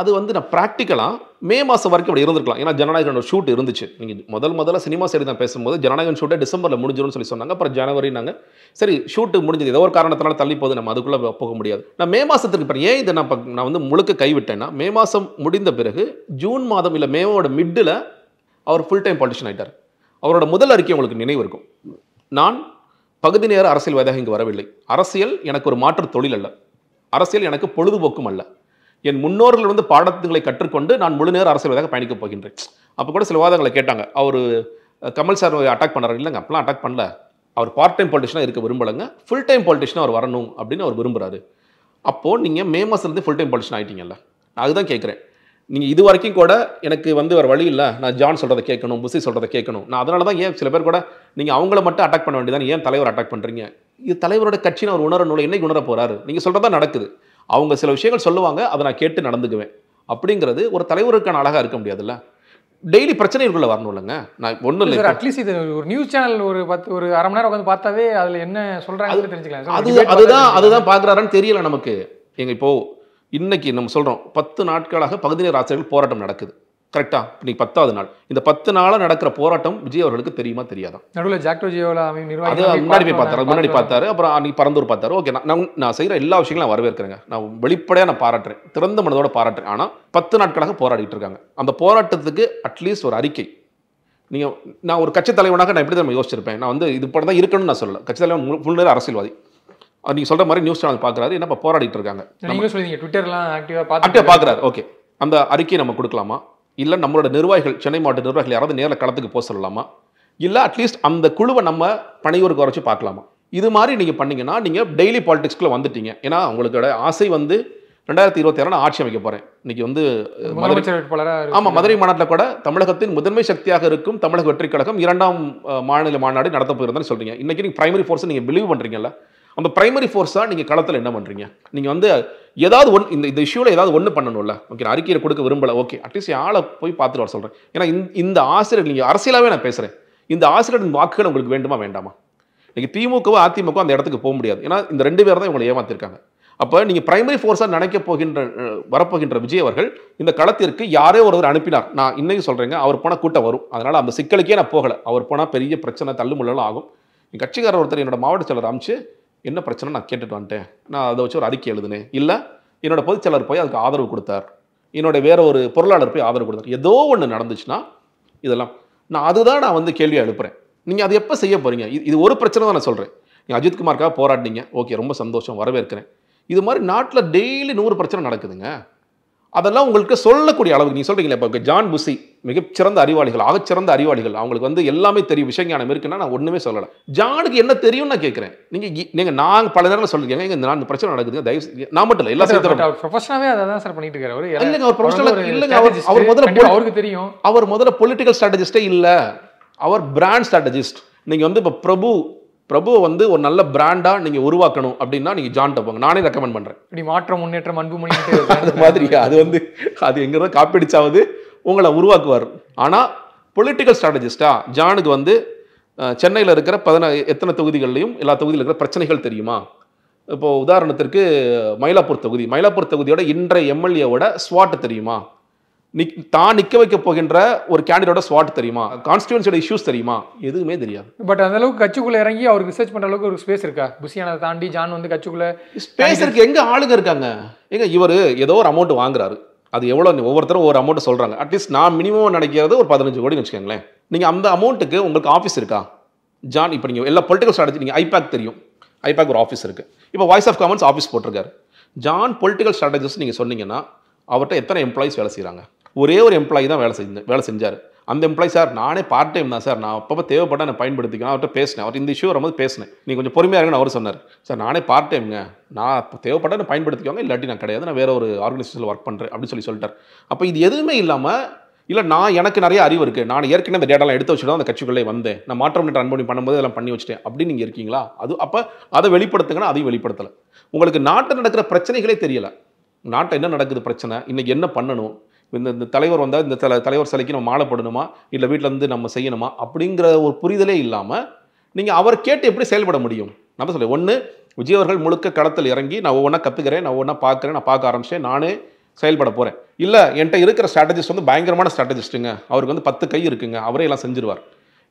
அது வந்து நான் ப்ராக்டிக்கலாக மே மாதம் வரைக்கும் அப்படி இருந்திருக்கலாம். ஏன்னா ஜனநாயகன் ஒரு ஷூட் இருந்துச்சு. நீங்கள் முதல்ல சினிமா சைடு தான் பேசும்போது ஜனநாயகன் ஷூட்டை டிசம்பரில் முடிஞ்சிடும்னு சொல்லி சொன்னாங்க. அப்புறம் ஜனவரி நாங்கள் சரி ஷூட்டு முடிஞ்சது, ஏதோ ஒரு காரணத்தினால தள்ளி போகுது, நம்ம அதுக்குள்ளே போக முடியாது. நான் மே மாதத்துக்கு அப்புறம் ஏன் இதை நான் வந்து முழுக்க கைவிட்டேன்னா, மே மாதம் முடிந்த பிறகு ஜூன் மாதம் இல்லை மேவோட மிட்டில் அவர் ஃபுல் டைம் பாலிட்டிஷியன் ஆகிட்டார். அவரோட முதல் அறிக்கை உங்களுக்கு நினைவு இருக்கும், நான் பகுதி நேர அரசியல்வாதியாக இங்கு வரவில்லை, அரசியல் எனக்கு ஒரு மாற்று தொழில் அல்ல, அரசியல் எனக்கு பொழுதுபோக்கும் அல்ல, என் முன்னோர்கள் வந்து பாடத்துகளை கற்றுக்கொண்டு நான் முழு நேர அரசியல்வாதியாக பயணிக்கப் போகின்றேன். அப்போ கூட சில வாதங்களை கேட்டாங்க, அவர் கமல் சார் அட்டாக் பண்ணுறாரு. இல்லைங்க, அப்பெல்லாம் அட்டாக் பண்ணல, அவர் பார்ட் டைம் பாலிட்டிஷனாக இருக்க விரும்பலைங்க, ஃபுல் டைம் பாலிட்டிஷனாக அவர் வரணும் அப்படின்னு அவர் விரும்புகிறாரு. அப்போது நீங்கள் மே மாதத்துலேருந்து ஃபுல் டைம் பாலிட்டிஷன் ஆகிட்டீங்கல்ல, நான் அதுதான் கேட்குறேன். நீங்கள் இது வரைக்கும் கூட எனக்கு வந்து ஒரு வழி இல்லை, நான் ஜான் சொல்கிறத கேட்கணும், புஷி சொல்கிறத கேட்கணும். நான் அதனால தான் ஏன் சில பேர் கூட நீங்கள் அவங்கள மட்டும் அட்டாக் பண்ண வேண்டியதான், ஏன் தலைவர் அட்டாக் பண்ணுறீங்க, இது தலைவரோட கட்சின்னு அவர் உணரணும், என்னைக்கு உணர போகிறாரு, நீங்கள் சொல்கிறதா நடக்குது, அவங்க சில விஷயங்கள் சொல்லுவாங்க, அதை நான் கேட்டு நடந்துக்குவேன் அப்படிங்கிறது ஒரு தலைவருக்கான அழகாக இருக்க முடியாதுல்ல. டெய்லி பிரச்சனைக்குள்ளே வரணும் இல்லைங்க. நான் ஒன்றும் இல்லை, அட்லீஸ்ட் இது ஒரு நியூஸ் சேனல் ஒரு அரை மணி நேரம் உட்காந்து பார்த்தாவே அதில் என்ன சொல்கிறாங்கன்னு தெரிஞ்சுக்கலாம். அதுதான் பார்க்குறாருன்னு தெரியல நமக்கு. எங்க இப்போது இன்னைக்கு நம்ம சொல்கிறோம் 10 நாட்களாக பகுதி நேர ஆசிரியர்கள் போராட்டம் நடக்குது, கரெக்டாக? இன்னைக்கு 10வது நாள். இந்த 10 நாளாக நடக்கிற போராட்டம் விஜய் அவர்களுக்கு தெரியுமா தெரியாதா? நடுவில் ஜாக்டோ ஜியோலா அது முன்னாடி பார்த்தாரு, அப்புறம் அன்னைக்கு பரந்தூர் பார்த்தாரு. ஓகே, நான் செய்கிற எல்லா விஷயங்களும் வரவேற்கிறேங்க, நான் வெளிப்படையாக நான் பாராட்டுறேன், திறந்த மனதோட பாராட்டுறேன். ஆனால் 10 நாட்களாக போராடிட்டு இருக்காங்க. அந்த போராட்டத்துக்கு அட்லீஸ்ட் ஒரு அறிக்கை. நான் ஒரு கட்சி தலைவனாக நான் எப்படி தான் யோசிச்சிருப்பேன், நான் வந்து இது படம் தான் இருக்கணும்னு நான் சொல்லலை. கட்சி தலைவன் ஃபுல் நேர அரசியல்வாதி, நீங்கள் சொல்கிற மாதிரி நியூஸ் சேனல் பார்க்குறாரு, என்னப்பா போராடிட்டு இருக்காங்க, ட்விட்டர்லாம் ஆக்டிவாக பார்க்குறாரு. ஓகே, அந்த அறிக்கையை நம்ம கொடுக்கலாமா, இல்லை நம்மளோட நிர்வாகிகள், சென்னை மாவட்ட நிர்வாகிகள் யாராவது நேரில் களத்துக்கு போக சொல்லலாமா, இல்லை அட்லீஸ்ட் அந்த குழுவை நம்ம பணியூருக்கு வரைச்சு பார்க்கலாமா? இது மாதிரி நீங்கள் பண்ணீங்கன்னா நீங்கள் டெய்லி பாலிடிக்ஸ்குள்ளே வந்துட்டீங்க. ஏன்னா உங்களோட ஆசை வந்து 2026 நான் ஆட்சி அமைக்க போகிறேன். இன்னைக்கு வந்து மதுரை மாநாட்டில் கூட தமிழகத்தின் முதன்மை சக்தியாக இருக்கும் தமிழக வெற்றி கழகம் 2ஆம் மாநில மாநாடு நடத்த போயிருந்தான்னு சொல்கிறீங்க. இன்றைக்கி நீங்கள் பிரைமரி ஃபோர்ஸை நீங்கள் பிலீவ் பண்ணுறீங்கல்ல, அந்த பிரைமரி ஃபோர்ஸாக நீங்கள் களத்தில் என்ன பண்ணுறீங்க? நீங்கள் வந்து ஏதாவது இந்த இஷ்யூவில் ஏதாவது ஒன்று பண்ணணும்ல. ஓகே, நான் அறிக்கையை கொடுக்க விரும்பலை, ஓகே, அட்லீஸ்ட் ஆளை போய் பார்த்துட்டு வர சொல்கிறேன். ஏன்னா இந்த ஆசிரியர், நீங்கள் அரசியலாகவே நான் பேசுகிறேன், இந்த ஆசிரியரின் வாக்குகள் உங்களுக்கு வேண்டுமா வேண்டாமா? நீங்கள் திமுகவோ அதிமுக அந்த இடத்துக்கு போக முடியாது. ஏன்னா இந்த 2 பேர் தான் இவங்களை ஏமாற்றிருக்காங்க. அப்போ நீங்கள் பிரைமரி ஃபோர்ஸாக வரப்போகின்ற விஜய் அவர்கள் இந்த களத்திற்கு யாரே ஒருவர் அனுப்பினார். நான் இன்னைக்கு சொல்கிறேங்க, அவர் போனால் கூட்டம் வரும், அதனால் அந்த சிக்கலுக்கே நான் போகலை. அவர் போனால் பெரிய பிரச்சனை தள்ளுமுள்ளலாம் ஆகும். என் கட்சிக்காரர் ஒருத்தர் என்னோட மாவட்ட செயலர் அமைச்சு என்ன பிரச்சனை நான் கேட்டுட்டு வந்துட்டேன், நான் அதை வச்சு ஒரு அறிக்கை எழுதுனேன், இல்லை என்னோட பொதுச் செயலர் போய் அதுக்கு ஆதரவு கொடுத்தார், என்னோட வேற ஒரு பொருளாளர் போய் ஆதரவு கொடுத்தார், ஏதோ ஒன்று நடந்துச்சுன்னா இதெல்லாம் நான் வந்து கேள்வியாக எழுப்புறேன். நீங்கள் அது எப்போ செய்ய போகிறீங்க? இது ஒரு பிரச்சனை தான் நான் சொல்கிறேன். நீங்கள் அஜித்குமாருக்காக போராடினீங்க, ஓகே, ரொம்ப சந்தோஷம், வரவேற்கிறேன். இது மாதிரி நாட்டில் டெய்லி 100 பிரச்சனை நடக்குதுங்க. அதெல்லாம் உங்களுக்கு சொல்லக்கூடிய அளவுக்கு நீங்கள் சொல்கிறீங்களே, இப்போ ஜான் புசி மிகச்சிறந்த அறிவாளிகள், ஆகச்சிறந்த அறிவாளிகள், அவங்களுக்கு வந்து எல்லாமே தெரியும், விஷயஞானம் இருக்குன்னா நான் ஒன்றுமே சொல்லலை. ஜானுக்கு என்ன தெரியும்னு நான் கேட்குறேன். நீங்கள் நான் பல நேரத்தில் சொல்லிருக்கேங்க, இங்கே நான் இந்த பிரச்சனை நடக்குதுங்க, தயவு நான் மட்டும் இல்லை, எல்லா சேர்த்து ப்ரொஃபஷனாவே அதை தான் சார் பண்ணிட்டு இருக்காரு. இல்லைங்க, அவர் ப்ரொஃபஷனல் இல்லைங்க, அவர் முதல்ல அவருக்கு தெரியும், அவர் முதல்ல பொலிட்டிக்கல் ஸ்ட்ராட்டஜிஸ்டே இல்லை, அவர் பிராண்ட் ஸ்ட்ராட்டஜிஸ்ட். நீங்கள் வந்து இப்போ பிரபுவை வந்து ஒரு நல்ல பிராண்டாக நீங்கள் உருவாக்கணும் அப்படின்னா நீங்கள் ஜான்ட்ட போங்க, நானே ரெக்கமெண்ட் பண்ணுறேன். இப்படி மாற்றம் முன்னேற்றம் அன்புமணி அந்த மாதிரி அது வந்து அது எங்கிறத காப்பீடிச்சாவது உங்களை உருவாக்குவார். ஆனால் பொலிட்டிக்கல் ஸ்ட்ராட்டஜிஸ்டா ஜானுக்கு வந்து சென்னையில் இருக்கிற எத்தனை தொகுதிகள்லையும் எல்லா தொகுதியில் இருக்கிற பிரச்சனைகள் தெரியுமா? இப்போது உதாரணத்திற்கு மயிலாப்பூர் தொகுதியோட இன்றைய எம்எல்ஏவோட ஸ்வாட் தெரியுமா? தான் நிற்க வைக்க போகின்ற ஒரு கேண்டிடேட்டோட ஸ்வாட் தெரியுமா? கான்ஸ்டிட்யூன்சியோட இஷ்யூஸ் தெரியுமா? எதுவுமே தெரியாது. பட் அந்த அளவுக்கு கட்சிக்குள்ள இறங்கி அவருக்கு ரிசர்ச் பண்ற அளவுக்கு ஒரு ஸ்பேஸ் இருக்கா? புசியானதை தாண்டி ஜான் வந்து கட்சிக்குள்ள ஸ்பேஸ் இருக்கு. எங்க ஆளுங்க இருக்காங்க? எங்க இவர் ஏதோ ஒரு அமௌண்ட் வாங்குறாரு, அது எவ்வளோ ஒவ்வொருத்தரும் ஒரு அமௌண்ட் சொல்றாங்க. அட்லீஸ்ட் நான் மினிமம் நினைக்கிறது ஒரு 15 கோடின்னு வச்சுக்கோங்களேன். நீங்கள் அந்த அமௌண்ட்டுக்கு உங்களுக்கு ஆஃபீஸ் இருக்கா? ஜான் இப்போ நீங்கள் எல்லா பொலிட்டிக்கல் ஸ்ட்ராட்டஜி, நீங்கள் ஐபேக் தெரியும், ஐபேக் ஒரு ஆஃபீஸ் இருக்குது. இப்போ வாய்ஸ் ஆஃப் காமன்ஸ் ஆஃபீஸ் போட்டிருக்காரு. ஜான் பொலிட்டிக்கல் ஸ்ட்ராட்டஜிஸ்ட் நீங்கள் சொன்னீங்கன்னா அவர்கிட்ட எத்தனை எம்ப்ளாயிஸ் வேலை செய்கிறாங்க? ஒரே ஒரு எம்ப்ளாயி தான் வேலை செஞ்சார். அந்த எம்ப்ளாயி, சார் நானே பார்ட் டைம் தான் சார், நான் அப்பப்போ தேவைப்பட்ட நான் பயன்படுத்திக்கலாம். அவர்கிட்ட பேசினேன், அவர் இந்த இஷ்யூ வரும்போது பேசினேன், நீங்கள் கொஞ்சம் பொறுமையாக இருக்குன்னு அவர் சொன்னார். சார் நானே பார்ட் டைமுங்க, நான் தேவைப்பட்ட நான் பயன்படுத்திக்கோங்க, இல்லாட்டி நான் கிடையாது, நான் வேறு ஒரு ஆர்கனைசேஷனில் ஒர்க் பண்ணுறேன் அப்படின்னு சொல்லிட்டார். அப்போ இது எதுவுமே இல்லாமல், இல்லை எனக்கு நிறைய அறிவு இருக்குது, நான் ஏற்கனவே அந்த டேட்டாலாம் எடுத்து வச்சுட்டு அந்த கட்சிக்குள்ளே வந்தேன், நான் மாற்றம் அன்பணி பண்ணும்போது எல்லாம் பண்ணி வச்சுட்டேன் அப்படின்னு நீங்கள் இருக்கீங்களா? அப்போ அதை வெளிப்படுத்துங்கன்னா அதையும் வெளிப்படுத்தலை. உங்களுக்கு நாட்டில் நடக்கிற பிரச்சனைகளே தெரியலை. நாட்டில் என்ன நடக்குது பிரச்சனை, இன்றைக்கி என்ன பண்ணணும், இந்த தலைவர் வந்தால் இந்த தலைவர் சிலைக்கு நம்ம மாலை போடணுமா, இல்லை வீட்டில் இருந்து நம்ம செய்யணுமா அப்படிங்கிற ஒரு புரிதலே இல்லாமல் நீங்கள் அவர் கேட்டு எப்படி செயல்பட முடியும்? நம்ம சொல்ல ஒன்று, விஜய் அவர்கள் முழுக்க களத்தில் இறங்கி நான் ஒவ்வொன்றா கற்றுக்கிறேன், நான் ஒவ்வொன்றா பார்க்குறேன், நான் பார்க்க ஆரம்பிச்சேன், நானே செயல்பட போகிறேன். இல்லை என்கிட்ட இருக்கிற ஸ்ட்ராட்டஜிஸ்ட் வந்து பயங்கரமான ஸ்ட்ராட்டஜிஸ்ட்டுங்க, அவருக்கு வந்து 10 கை இருக்குங்க, அவரே எல்லாம் செஞ்சிருவார்.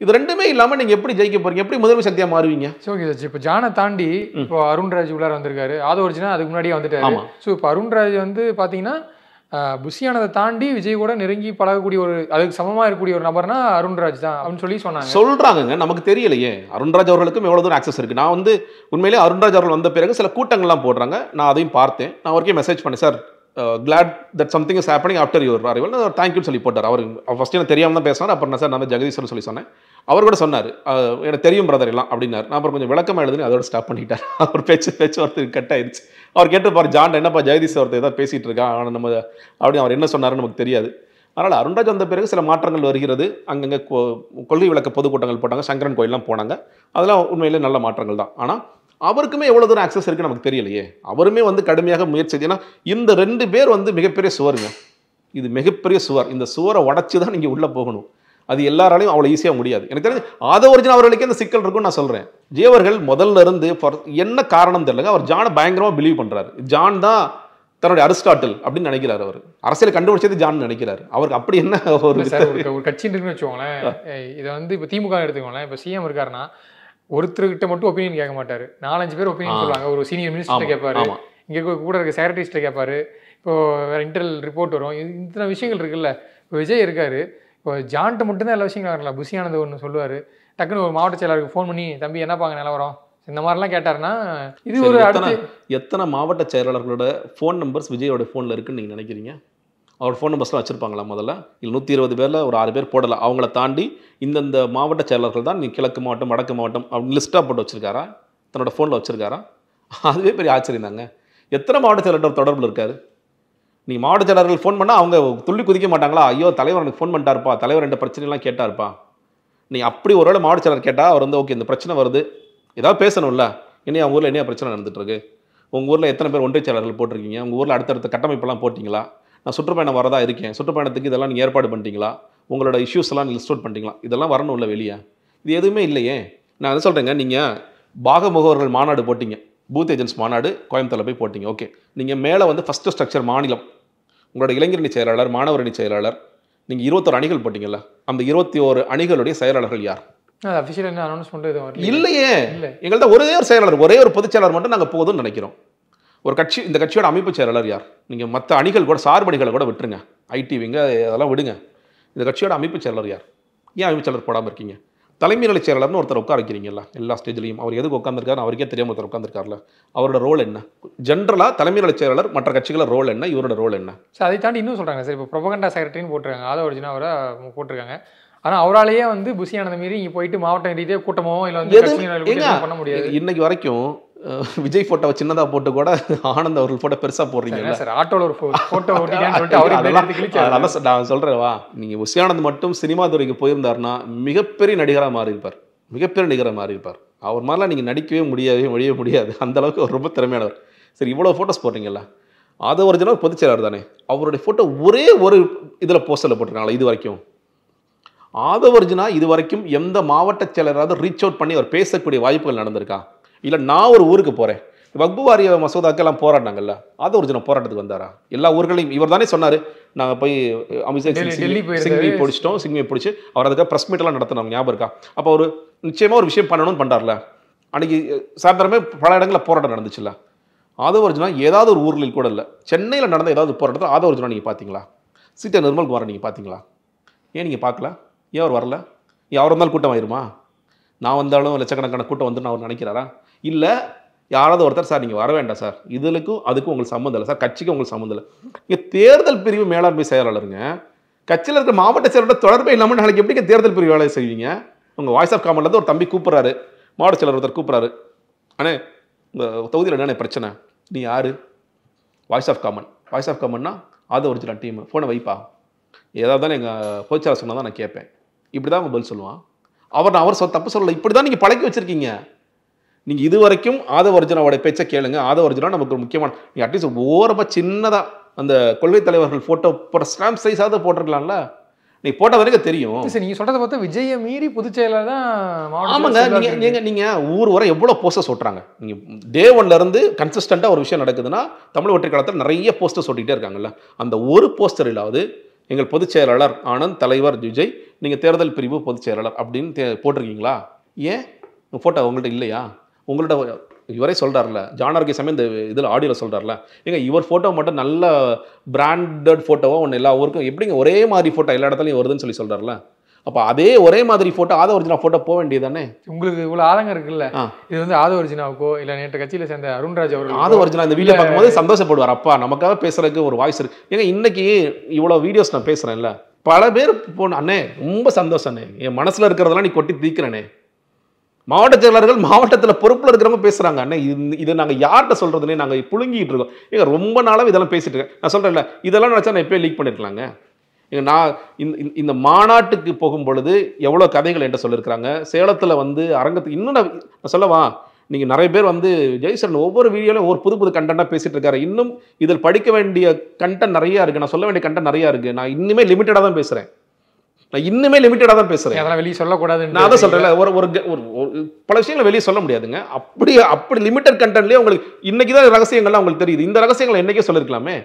இது ரெண்டுமே இல்லாமல் நீங்கள் எப்படி ஜெயிக்க போகிறீங்க? எப்படி முதன்மை சக்தியாக மாறுவீங்க? ஸோ இப்போ ஜானை தாண்டி இப்போ அருண்ராஜ் உள்ளார வந்திருக்காரு, ஆதவர்ஜினா அதுக்கு முன்னாடியே வந்துட்டாரு. ஸோ இப்போ அருண்ராஜ் வந்து பார்த்தீங்கன்னா புசியானதை தாண்டி விஜய் கூட நெருங்கி பழகக்கூடிய ஒரு, அதுக்கு சமமாக இருக்கக்கூடிய ஒரு நபர்னா அருண்ராஜ் தான் அப்படின்னு சொல்றாங்க. நமக்கு தெரியலையே அருண்ராஜ் அவர்களுக்கும் எவ்வளோ தூரம் ஆக்சஸ் இருக்குது. நான் வந்து உண்மையிலே அருண்ராஜ் அவர்கள் வந்த பிறகு சில கூட்டங்கள்லாம் போடுறாங்க, நான் அதையும் பார்த்தேன். நான் அவருக்கே மெசேஜ் பண்ணேன், sir glad that something is happening after your arrival, தேங்க்யூன்னு சொல்லி போட்டார். அவர் ஃபஸ்ட்டு எனக்கு தெரியாமல் தான் பேசினார். அப்புறம் சார் நான் ஜெகதீஸ்வரன் சொல்லி சொன்னேன், அவர் கூட சொன்னார் எனக்கு தெரியும் பிரதர் எல்லாம் அப்படின்னார். நான் அப்புறம் கொஞ்சம் விளக்கமாக எழுதுன்னு அதோட ஸ்டாப் பண்ணிட்டார். அவர் பேச்சுவார்த்தை கட் ஆயிடுச்சு. அவர் கேட்டுப்பார், ஜான் என்னப்பா ஜெகதீஸ்வரத்தை ஏதாவது பேசிகிட்டு இருக்கா, ஆனால் நம்ம அப்படி அவர் என்ன சொன்னாருன்னு நமக்கு தெரியாது. அதனால் அருண்ராஜ் வந்த பிறகு சில மாற்றங்கள் வருகிறது. அங்கங்கே கொள்கை விளக்க பொதுக்கூட்டங்கள் போட்டாங்க, சங்கரன் கோயிலெலாம் போனாங்க, அதெல்லாம் உண்மையிலே நல்ல மாற்றங்கள் தான். ஆனால் அவருக்குமே எவ்வளோ தூரம் ஆக்சஸ் இருக்குது நமக்கு தெரியலையே. அவருமே வந்து கடுமையாக முயற்சி, ஏன்னா இந்த 2 பேர் வந்து மிகப்பெரிய சுவருங்க, இது மிகப்பெரிய சுவர். இந்த சுவரை உடச்சி தான் நீங்கள் உள்ளே போகணும். அது எல்லாராலையும் அவ்வளோ ஈஸியாக முடியாது. எனக்கு தெரிஞ்சு ஆதவர்ஜினா அவர்களுக்கே இந்த சிக்கல் இருக்குன்னு நான் சொல்கிறேன். விஜய் அவர்கள் முதல்ல இருந்து என்ன காரணம் தெரியலங்க, அவர் ஜானை பயங்கரமாக பிலீவ் பண்ணுறாரு. ஜான் தான் தன்னுடைய அரிஸ்டாட்டில் அப்படின்னு நினைக்கிறார். அவர் அரசியல் கண்டுபிடிச்சது ஜான் நினைக்கிறார். அவருக்கு அப்படி என்ன ஒரு கட்சி இருக்குன்னு வச்சுக்கோங்களேன். இதை வந்து இப்போ திமுக எடுத்துக்கோங்களேன். இப்போ சிஎம் இருக்காருன்னா ஒருத்தர்கிட்ட மட்டும் ஒப்பீனியன் கேட்க மாட்டார், 4-5 பேர் ஒப்பீனியன் சொல்லுவாங்க. ஒரு சீனியர் மினிஸ்டர் கேட்பாரு, இங்கே கூட இருக்க செக்ரட்டரிஸ்ட்டை கேட்பாரு, இப்போ வேறு இன்டர்னல் ரிப்போர்ட் வரும், இத்தனை விஷயங்கள் இருக்குல்ல. இப்போ விஜய் இருக்காரு, இப்போ ஜான்ட்ட மட்டும்தான் எல்லா விஷயங்களும் வரல. புசியானது ஒன்று சொல்லுவார், டக்குன்னு ஒரு மாவட்ட செயலாளருக்கு ஃபோன் பண்ணி தம்பி என்னப்பாங்க நிலவரம், இந்த மாதிரிலாம் கேட்டாருன்னா இது ஒரு எத்தனை மாவட்ட செயலாளர்களோட ஃபோன் நம்பர்ஸ் விஜயோட ஃபோனில் இருக்குன்னு நீங்கள் நினைக்கிறீங்க? அவர் ஃபோன் நம்பர்ஸ்லாம் வச்சுருப்பாங்களா முதல்ல? இல்லை 120 பேரில் ஒரு 6 பேர் போடலாம். அவங்கள தாண்டி இந்தந்த மாவட்ட செயலாளர்கள் தான் நீ கிழக்கு மாவட்டம் வடக்கு மாவட்டம் அப்படின்னு லிஸ்ட்டாக போட்டு வச்சுருக்காரா? தன்னோட ஃபோனில் வச்சுருக்காரா? அதுவே பெரிய ஆச்சரியம் தாங்க. எத்தனை மாவட்ட செயலாளர் தொடர்பில் இருக்காரு? நீங்கள் மாவட்ட செயலாளர்கள் ஃபோன் பண்ணால் அவங்க துள்ளி குதிக்க மாட்டாங்களா? ஐயோ தலைவர் எனக்கு ஃபோன் பண்ணிட்டாருப்பா, தலைவர் 2 பிரச்சனைலாம் கேட்டாருப்பா. நீ அப்படி ஒருவேளை மாவட்ட செயலாளர் கேட்டால் அவர் வந்து ஓகே இந்த பிரச்சனை வருது, ஏதாவது பேசணும்ல, இனி அவங்க ஊரில் என்ன பிரச்சனை நடந்துகிட்ருக்கு, உங்கள் ஊரில் எத்தனை பேர் ஒன்றிய செயலாளர்கள் போட்டிருக்கீங்க, உங்கள் ஊரில் அடுத்தடுத்த கட்டமைப்பெல்லாம் போட்டிங்களா, நான் சுற்றுப்பயணம் வரதா இருக்கேன், சுற்றுப்பயணத்துக்கு இதெல்லாம் நீங்கள் ஏற்பாடு பண்ணிட்டீங்களா, உங்களோட இஷ்யூஸ் எல்லாம் லிஸ்ட் அவுட் பண்ணிட்டீங்களா, இதெல்லாம் வரணும் இல்லை வெளியே. இது எதுவுமே இல்லையே. நான் என்ன சொல்கிறேங்க, நீங்கள் பாக முகவர்கள் மாநாடு போட்டிங்க, பூத் ஏஜென்ட்ஸ் மாநாடு கோயம்புத்தூரில் போய் போட்டிங்க, ஓகே. நீங்கள் மேலே வந்து ஃபஸ்ட்டு ஸ்ட்ரக்சர் மாநிலம், உங்களோட இளைஞரணி செயலாளர், மாணவர் அணி செயலாளர், நீங்கள் 21 அணிகள் போட்டிங்கல்ல, அந்த 21 அணிகளுடைய செயலாளர்கள் யார்? இல்லையே. எங்கள்கிட்ட ஒரே ஒரு செயலாளர், ஒரே ஒரு பொதுச் செயலாளர் மட்டும் நாங்கள் போதும்னு நினைக்கிறோம். ஒரு கட்சி, இந்த கட்சியோட அமைப்பு செயலாளர் யார்? நீங்கள் மற்ற அணிகள் கூட சார்பணிகளை கூட விட்டுருங்க, ஐடி விங்க அதெல்லாம் விடுங்க. இந்த கட்சியோட அமைப்பு செயலாளர் யார்? ஏன் அமைப்பு செயலாளர் போடாமல் இருக்கீங்க? தலைமை நிலை செயலாளர்னு ஒருத்தர் உட்கார வைக்கிறீங்களா எல்லா ஸ்டேஜ்லையும்? அவர் எதுக்கு உட்காந்துருக்காரு அவருக்கே தெரியாமல் ஒருத்தர் உட்காந்துருக்காருல, அவரோட ரோல் என்ன? ஜென்ரலாக தலைமை நிலை செயலாளர் மற்ற கட்சிகளோட ரோல் என்ன, இவரோட ரோல் என்ன? சார் அதை தாண்டி இன்னும் சொல்கிறாங்க சார், இப்போ ப்ரொபகண்டா செக்ரட்டரின்னு போட்டிருக்காங்க, ஆதவ அர்ஜுனா அவரை போட்டிருக்காங்க. ஆனால் அவராலேயே வந்து புஷியானந்த மீறி இங்கே போயிட்டு மாவட்ட ரீதியாக கூட்டமோ இல்லை வந்து பண்ண முடியாது. இன்னைக்கு வரைக்கும் விஜய் ஃபோட்டோவை சின்னதாக போட்டு கூட ஆனந்த் அவர்கள் ஃபோட்டோ பெருசாக போடுறீங்க சார். ஆட்டோவில் ஒரு ஃபோட்டோ ஓட்டிக்கான்னு சொல்லிட்டு நான் சொல்கிறேன் வா, நீங்கள் புஷியானந்த் மட்டும் சினிமா துறைக்கு போயிருந்தாருன்னா மிகப்பெரிய நடிகராக மாறியிருப்பார், மிகப்பெரிய நடிகராக மாறியிருப்பார். அவர் மாதிரிலாம் நீங்கள் நடிக்கவே முடியாது, அந்த அளவுக்கு அவர் ரொம்ப திறமையானவர். சரி, இவ்வளோ ஃபோட்டோஸ் போடுறீங்களா? ஆதவ அர்ஜுனா பொதுச் செயலாளர் தானே, அவருடைய ஃபோட்டோ ஒரே ஒரு இதில் போஸ்டரில் போட்டிருக்காங்களா இது வரைக்கும்? ஆதவ அர்ஜுனா இது வரைக்கும் எந்த மாவட்ட செயலராவது ரீச் அவுட் பண்ணி அவர் பேசக்கூடிய வாய்ப்புகள் நடந்திருக்கா? இல்லை நான் ஒரு ஊருக்கு போகிறேன், வக்பு வாரிய மசோதாக்கெல்லாம் போராடினாங்கல்ல, ஆதவ அர்ஜுனா போராட்டத்துக்கு வந்தாரா? எல்லா ஊர்களையும் இவர் தானே சொன்னார், நாங்கள் போய் அமித்ஷா சிங்வி பிடிச்சிட்டோம், சிங்வியை பிடிச்சி அவர் அதுக்காக ப்ரெஸ் மீட்டெல்லாம் நடத்தினாங்க, ஞாபகம் இருக்கா? அப்போ அவர் நிச்சயமாக ஒரு விஷயம் பண்ணணும்னு பண்ணுறாருல. அன்றைக்கி சாயந்தரமே பல இடங்களில் போராட்டம் நடந்துச்சுல்ல. ஆதவ அர்ஜுனா ஏதாவது ஒரு ஊரில் கூட இல்லை, சென்னையில் நடந்த ஏதாவது போராட்டத்தில் ஆதவ அர்ஜுனா நீங்கள் பார்த்தீங்களா? சீட்டை நிர்மல்குமாரை நீங்கள் பார்த்தீங்களா? ஏன் நீங்கள் பார்க்கல? ஏன் அவர் வரல? அவர் வந்தாலும் கூட்டம் ஆயிருமா? நான் வந்தாலும் லட்சக்கணக்கான கூட்டம் வந்துன்னு அவர் நினைக்கிறாரா? இல்லை, யாராவது ஒருத்தர் சார் நீங்கள் வர வேண்டாம் சார், இதுக்கும் அதுக்கும் உங்களுக்கு சம்மந்தம் இல்லை சார், கட்சிக்கும் உங்களுக்கு சம்மந்தம் இல்லை. இங்கே தேர்தல் பிரிவு மேலாண்மை செயலாளருங்க, கட்சியில் இருக்கிற மாவட்ட செயலாளர் தொடர்பே இல்லாமல் நாளைக்கு எப்படிங்க தேர்தல் பிரிவு வேலையை செய்வீங்க? உங்கள் வாய்ஸ் ஆஃப் காமன்லேருந்து ஒரு தம்பி கூப்பிட்றாரு, மாவட்ட செயலர் ஒருத்தர் கூப்பிட்றாரு, அண்ணே உங்கள் தொகுதியில் என்னென்ன பிரச்சனை, நீ யார்? வாய்ஸ் ஆஃப் காமன்னா ஆதவ அர்ஜுனா டீம், ஃபோனை வைப்பா, ஏதாவது தானே எங்கள் பொதுச்செயலாளர் சொன்னால் தான் நான் கேட்பேன், இப்படி தான் அவங்க பதில் சொல்லுவான். அவர் தப்பு சொல்லலை, இப்படி தான் நீங்கள் பழக்கி வச்சுருக்கீங்க. நீங்கள் இது வரைக்கும் ஆதவ அர்ஜுனாவோட பேச்சை கேளுங்க. ஆதவ அர்ஜுனா நமக்கு ஒரு முக்கியமான, நீங்கள் அட்லீஸ்ட் ஓரமாக சின்னதாக அந்த கொள்கை தலைவர்கள் ஃபோட்டோ போட்ட ஸ்டாம்ப் சைஸாவது போட்டிருக்கலாம்ல, நீ போட்ட வரைக்கும் தெரியும். சார் நீங்கள் சொல்கிறத பார்த்தா விஜயை மீறி பொதுச் செயலாளர் தான். ஆமாங்க, நீங்கள் ஊர் வர எவ்வளோ போஸ்டர்ஸ் ஓட்டுறாங்க. நீங்கள் டே ஒன்லேருந்து கன்சிஸ்டண்ட்டாக ஒரு விஷயம் நடக்குதுன்னா தமிழ் வெற்றி காலத்தில் நிறைய போஸ்டர்ஸ் ஓட்டிகிட்டே இருக்காங்கல்ல, அந்த ஒரு போஸ்டரிலாவது எங்கள் பொதுச் செயலாளர் ஆனந்த், தலைவர் விஜய், நீங்கள் தேர்தல் பிரிவு பொதுச் செயலாளர் அப்படின்னு போட்டிருக்கீங்களா? ஏன் ஃபோட்டோ உங்கள்கிட்ட இல்லையா? உங்கள்கிட்ட இவரே சொல்கிறார்ல, ஜானர்கே சமயம் இந்த இதில் ஆடியோவில் சொல்கிறார்ல, ஏங்க இவர் ஃபோட்டோ மட்டும் நல்ல பிராண்டட் ஃபோட்டோவாக ஒன்று எல்லா ஊருக்கும் எப்படிங்க ஒரே மாதிரி ஃபோட்டோ எல்லா இடத்துலையும் வருதுன்னு சொல்கிறார்ல, அப்போ அதே ஒரே மாதிரி ஃபோட்டோ ஆதவ அர்ஜுனா ஃபோட்டோ போக வேண்டியது தானே? உங்களுக்கு இவ்வளோ ஆதங்கம் இருக்குல்ல, இது வந்து ஆதவ அர்ஜுனாவுக்கோ இல்லை நேற்று கட்சியில் சேர்ந்த அருண்ராஜ் அவர்கள், ஆதவ அர்ஜுனா இந்த வீடியோ பார்க்கும்போது சந்தோஷப்படுவார், அப்பா நமக்காக பேசுறதுக்கு ஒரு வாய்ஸ் இருக்கு. ஏங்க இன்னைக்கு இவ்வளோ வீடியோஸ் நான் பேசுகிறேன்ல, பல பேர் போன அண்ணே ரொம்ப சந்தோஷம் அண்ணே, என் மனசில் இருக்கிறதெல்லாம் நீ கொட்டி தீக்கிறனே. மாவட்ட செயலாளர்கள் மாவட்டத்தில் பொறுப்பில் இருக்கிறவங்க பேசுகிறாங்க, அண்ணே இதை நாங்கள் யார்கிட்ட சொல்கிறதுனே நாங்கள் புழுங்கிட்டு இருக்கோம். ஏங்க ரொம்ப நாளாக இதெல்லாம் பேசிட்டு இருக்கேன். நான் சொல்கிறேன்ல, இதெல்லாம் நினச்சா நான் எப்போயே லீக் பண்ணியிருக்கலாங்க. ஏங்க நான் இந்த மாநாட்டுக்கு போகும் பொழுது எவ்வளோ கதைகள் என்கிட்ட சொல்லியிருக்கிறாங்க. சேலத்தில் வந்து அரங்கத்துக்கு இன்னும் நான் சொல்லவா, நீங்கள் நிறைய பேர் வந்து ஜெய்சரன் ஒவ்வொரு வீடியோலையும் ஒரு புது கண்டென்ட்டாக பேசிகிட்டு இருக்காரு. இன்னும் இதில் படிக்க வேண்டிய கண்டென்ட் நிறையா இருக்குது, நான் சொல்ல வேண்டிய கண்டென்ட் நிறையா இருக்குது. நான் இன்னுமே லிமிட்டடாக தான் பேசுகிறேன், அதெல்லாம் வெளியே சொல்லக்கூடாது. நான் அதை சொல்கிறேன்ல, ஒரு பல விஷயங்களை வெளியே சொல்ல முடியாதுங்க. அப்படி லிமிட்டட் கண்டென்ட்லேயே உங்களுக்கு இன்னைக்கு தான் ரகசியங்கள்லாம் உங்களுக்கு தெரியுது. இந்த ரகசியங்களை என்னைக்கே சொல்லியிருக்கலாமே.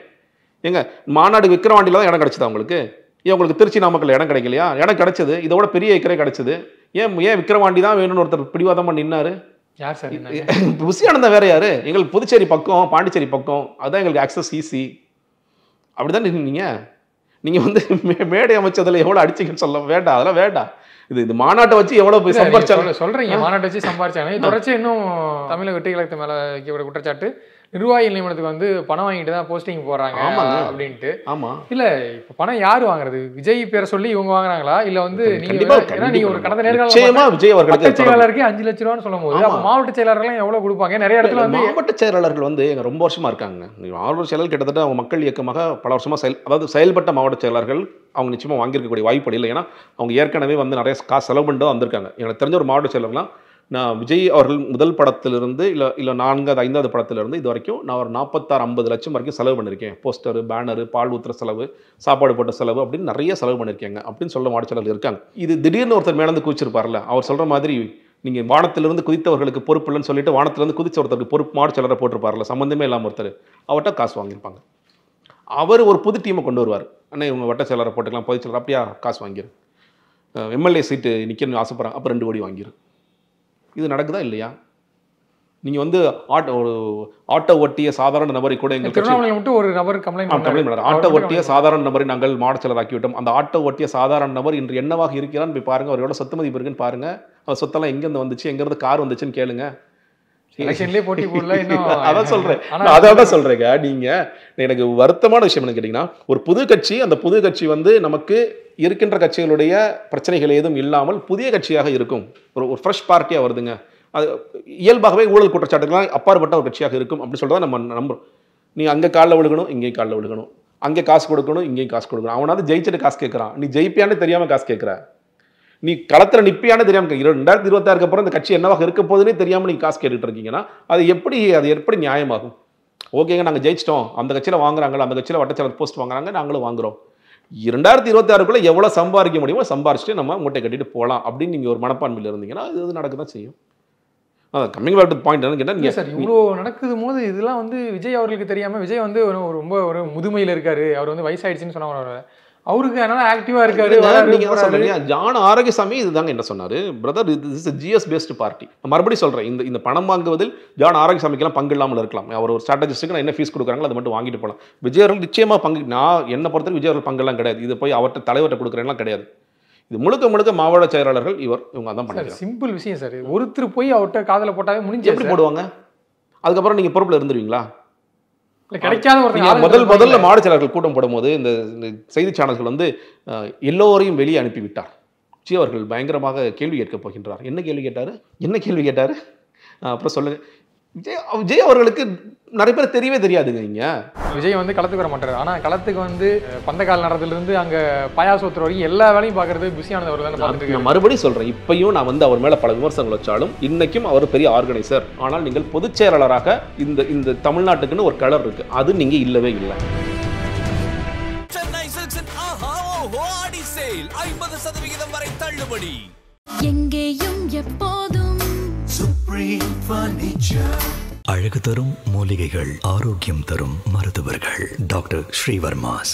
ஏங்க மாநாடு விக்கிரவாண்டியில் தான் இடம் கிடைச்சதா உங்களுக்கு? ஏன் உங்களுக்கு திருச்சி நாமக்கல் இடம் கிடைக்கலையா? இடம் கிடைச்சது, இதோட பெரிய ஏக்கரே கிடைச்சது. ஏன் விக்கிரவாண்டி தான் வேணும்னு ஒருத்தர் பிடிவாதமாக நின்னாரு? யார் சார்? புஷியானந்தா வேற யாரு? எங்களுக்கு புதுச்சேரி பக்கம், பாண்டிச்சேரி பக்கம், அதுதான் எங்களுக்கு ஆக்சஸ் ஈஸி. அப்படிதான் நீங்கள் வந்து மேடை அமைச்சதில் எவ்வளோ அடிச்சிங்கன்னு சொல்ல வேண்டாம், அதெல்லாம் வேண்டாம். இது மாநாட்டை வச்சு எவ்வளோ போய் சம்பாரிச்சாங்க சொல்கிறீங்க, மாநாட்டை வச்சு சம்பாரிச்சாங்க. தொடர்ச்சி இன்னும் தமிழக வெற்றி கழகத்து மேலே வைக்கப்பட்ட குற்றச்சாட்டு, நிர்வாகிகள் நியமனத்துக்கு வந்து பணம் வாங்கிட்டு தான் போஸ்டிங் போடுறாங்க அப்படின்ட்டு. ஆமாம், இல்லை இப்போ பணம் யார் வாங்குறது? விஜய் பேரை சொல்லி இவங்க வாங்குறாங்களா? இல்லை வந்து நீங்கள் ஒரு கடந்த நேர்காணல் விஜய் அவர்களுக்கு செயலாளருக்கு 5 லட்ச ரூபான்னு சொல்லும் போது அப்போ மாவட்ட செயலாளர்கள் எவ்வளோ கொடுப்பாங்க? நிறைய இடத்துல வந்து மாவட்ட செயலாளர்கள் வந்து எங்க ரொம்ப வருஷமா இருக்காங்க. மாவட்ட செயலாளர் கிட்டத்தட்ட அவங்க மக்கள் இயக்கமாக பல வருஷமா செயல்பட்ட மாவட்ட செயலாளர்கள் அவங்க நிச்சயமாக வாங்கியிருக்கக்கூடிய வாய்ப்பு இல்லை. ஏன்னா அவங்க ஏற்கனவே வந்து நிறைய காசு செலவு பண்ணிட்டு வந்திருக்காங்க. எனக்கு தெரிஞ்ச ஒரு மாவட்ட செயலர்லாம் நான் விஜய் அவர்கள் முதல் படத்திலிருந்து இல்லை 4வது 5வது படத்திலிருந்து இது வரைக்கும் நான் ஒரு 46-50 லட்சம் வரைக்கும் செலவு பண்ணியிருக்கேன். போஸ்டரு, பேனரு, பால் ஊற்றுற செலவு, சாப்பாடு போட்ட செலவு அப்படின்னு நிறைய செலவு பண்ணியிருக்கேங்க அப்படின்னு சொல்ல மாவட்ட இருக்காங்க. இது திடீர்னு ஒருத்தர் மேலேருந்து குதிச்சிருப்பார்ல, அவர் சொல்கிற மாதிரி நீங்கள் வானத்திலிருந்து குதித்தவர்களுக்கு பொறுப்பு இல்லைன்னு சொல்லிட்டு வானத்திலிருந்து குதிச்ச ஒருத்தருக்கு பொறுப்பு மாவட்ட செயலரை போட்டிருப்பார்ல, சம்மந்தமே இல்லாமல் ஒருத்தர், அவர்கிட்ட காசு வாங்கியிருப்பாங்க. அவர் ஒரு புது டீமை கொண்டு வருவார், அண்ணா இவங்க வட்ட செயலரை போட்டுக்கலாம், பொதுச் செயலர், அப்படியா காசு வாங்கிரு, எம்எல்ஏ சீட்டு நிற்கணும்னு ஆசைப்படுறாங்க, அப்போ 2 கோடி வாங்கிரு. இது நடக்குதா இல்லையா? நீங்கள் வந்து ஆட்டோ ஒட்டிய சாதாரண நபரை கூட எங்கள் கட்சி திருவண்ணாமலையில் மட்டும் ஒரு நபர் கம்ப்ளைண்ட் பண்ணார். ஆட்டோ ஒட்டிய சாதாரண நபரை நாங்கள் மாவட்ட செயலர் ஆக்கிவிட்டோம். அந்த ஆட்டோ ஒட்டிய சாதாரண நபர் இன்று என்னவாக இருக்கிறான்னு போய் பாருங்க, அவரோட சொத்து மதிப்பு இருக்குன்னு பாருங்க, அவர் சொத்தெல்லாம் எங்கேருந்து வந்துச்சு, எங்கேருந்து கார் வந்துச்சுன்னு கேளுங்க. எலெக்ஷன்லேயே போட்டி போடல இன்னும். அதான் சொல்றேன், அதான் சொல்றேங்க. நீங்க எனக்கு வருத்தமான விஷயம் என்ன கேட்டீங்கன்னா, ஒரு புது கட்சி, அந்த புது கட்சி வந்து நமக்கு இருக்கின்ற கட்சிகளுடைய பிரச்சனைகள் ஏதும் இல்லாமல் புதிய கட்சியாக இருக்கும், ஒரு ஃப்ரெஷ் பார்ட்டியாக வருதுங்க. அது இயல்பாகவே ஊழல் குற்றச்சாட்டுகள்லாம் அப்பாற்பட்ட ஒரு கட்சியாக இருக்கும் அப்படின்னு சொல்றத நம்ம நம்புறோம். நீ அங்கே காலில் விழுகணும், இங்கேயும் காலில் விழுகணும், அங்கே காசு கொடுக்கணும், இங்கேயும் காசு கொடுக்கணும். அவனாவது ஜெயிச்சுட்டு காசு கேட்குறான், நீ ஜெயிப்பியான்னு தெரியாம காசு கேட்குற, நீ களத்தில் நிற்பியானு தெரியாமல் 2026 அப்புறம் இந்த கட்சி என்னவாக இருக்க போதுன்னே தெரியாமல் நீங்கள் காசு கேட்டுட்டு இருக்கீங்கன்னா அது எப்படி நியாயமாகும்? ஓகேங்க, நாங்கள் ஜெயிச்சிட்டோம், அந்த கட்சியில் வாங்குறாங்களா, அந்த கட்சியில் வட்டச்செயலர் போஸ்ட் வாங்குறாங்க, நாங்களும் வாங்குறோம், 2026 எவ்வளோ சம்பாதிக்க முடியுமோ சம்பாரிச்சுட்டு நம்ம மூட்டை கட்டிட்டு போகலாம் அப்படின்னு நீங்கள் ஒரு மனப்பான்மையில் இருந்தீங்கன்னா இது நடக்க தான் செய்யும். கம்மிங் பேக் டு பாயிண்ட் என்னன்னு கேட்டால் சார், இவ்வளோ நடக்குது போது இதெல்லாம் வந்து விஜய் அவர்களுக்கு தெரியாமல், விஜய் வந்து ரொம்ப ஒரு முதுமையில் இருக்காரு, அவர் வந்து வயசாயிடுச்சுன்னு சொன்னாங்க, அவருக்கு அதனால ஆக்டிவா இருக்காரு. நீங்க சொல்றீங்க ஜான் ஆரோக்கியசாமி இதுதாங்க என்ன சொன்னாரு, brother this is GS based party. மறுபடியும் சொல்றேன், இந்த பணம் வாங்குவதில் ஜான் ஆரோக்கியசாமிக்கெல்லாம் பங்கு இல்லாமல் இருக்கலாம். அவர் ஒரு ஸ்ட்ராட்டஜிஸ்ட்டுக்கு நான் என்ன ஃபீஸ் கொடுக்குறாங்களோ அதை மட்டும் வாங்கிட்டு போகலாம். விஜய் அவர்கள் நிச்சயமா பங்கு, நான் என்ன பொறுத்தவரை விஜய் அவர்கள் பங்கெல்லாம் கிடையாது. இது போய் அவர்கிட்ட தலைவர்கிட்ட கொடுக்குறேன்லாம் கிடையாது. இது முழுக்க மாவட்ட செயலாளர்கள் இவங்க அதான் பண்ணுறாங்க. சிம்பிள் விஷயம் சார், ஒருத்தர் போய் அவர்கிட்ட காதல போட்டாவே முடிஞ்சு எப்படி போடுவாங்க? அதுக்கப்புறம் நீங்க பொறுப்புல இருந்துருவீங்களா? கிடைக்காத ஒரு முதல்ல மாவட்ட செயலாளர்கள் கூட்டம் போடும்போது இந்த செய்தி சேனல்கள் வந்து எல்லோரையும் வெளியே அனுப்பிவிட்டார். விஜய் அவர்கள் பயங்கரமாக கேள்வி கேட்கப் போகின்றார். என்ன கேள்வி கேட்டாரு? அப்புறம் சொல்லுங்க. விஜய் அவர்களுக்கு நிறைய பேர் தெரியவே தெரியாதுங்க. இங்க விஜய் வந்து களத்துக்கு வர மாட்டாரு, ஆனா களத்துக்கு வந்து பந்தக்கால் நடுறதுல இருந்து அங்க பாயாசோத்துற வரைக்கும் எல்லா வேலையும் பாக்குறது பிஸியானது அவர் தான் பார்த்துட்டு. நான் மறுபடியும் சொல்றேன், இப்பயும் நான் வந்து அவர் மேல பல விமர்சனங்கள் வச்சாலும் இன்னைக்கும் அவர் பெரிய ஆர்கனைசர். ஆனால் நீங்கள் பொதுச் செயலாளராக இந்த தமிழ்நாட்டுக்குன்னு ஒரு கலர் இருக்கு, அது நீங்க இல்லவே இல்லை. சென்னை சில்க்ஸின் ஆஹா ஓஹோ ஆடி சேல் 50% வரை தள்ளுபடி. எங்கேயும் எப்போதும் சுப்ரீம் ஃபர்னிச்சர். அழகு தரும் மூலிகைகள், ஆரோக்கியம் தரும் மருத்துவர்கள். டாக்டர் ஸ்ரீவர்மாஸ்.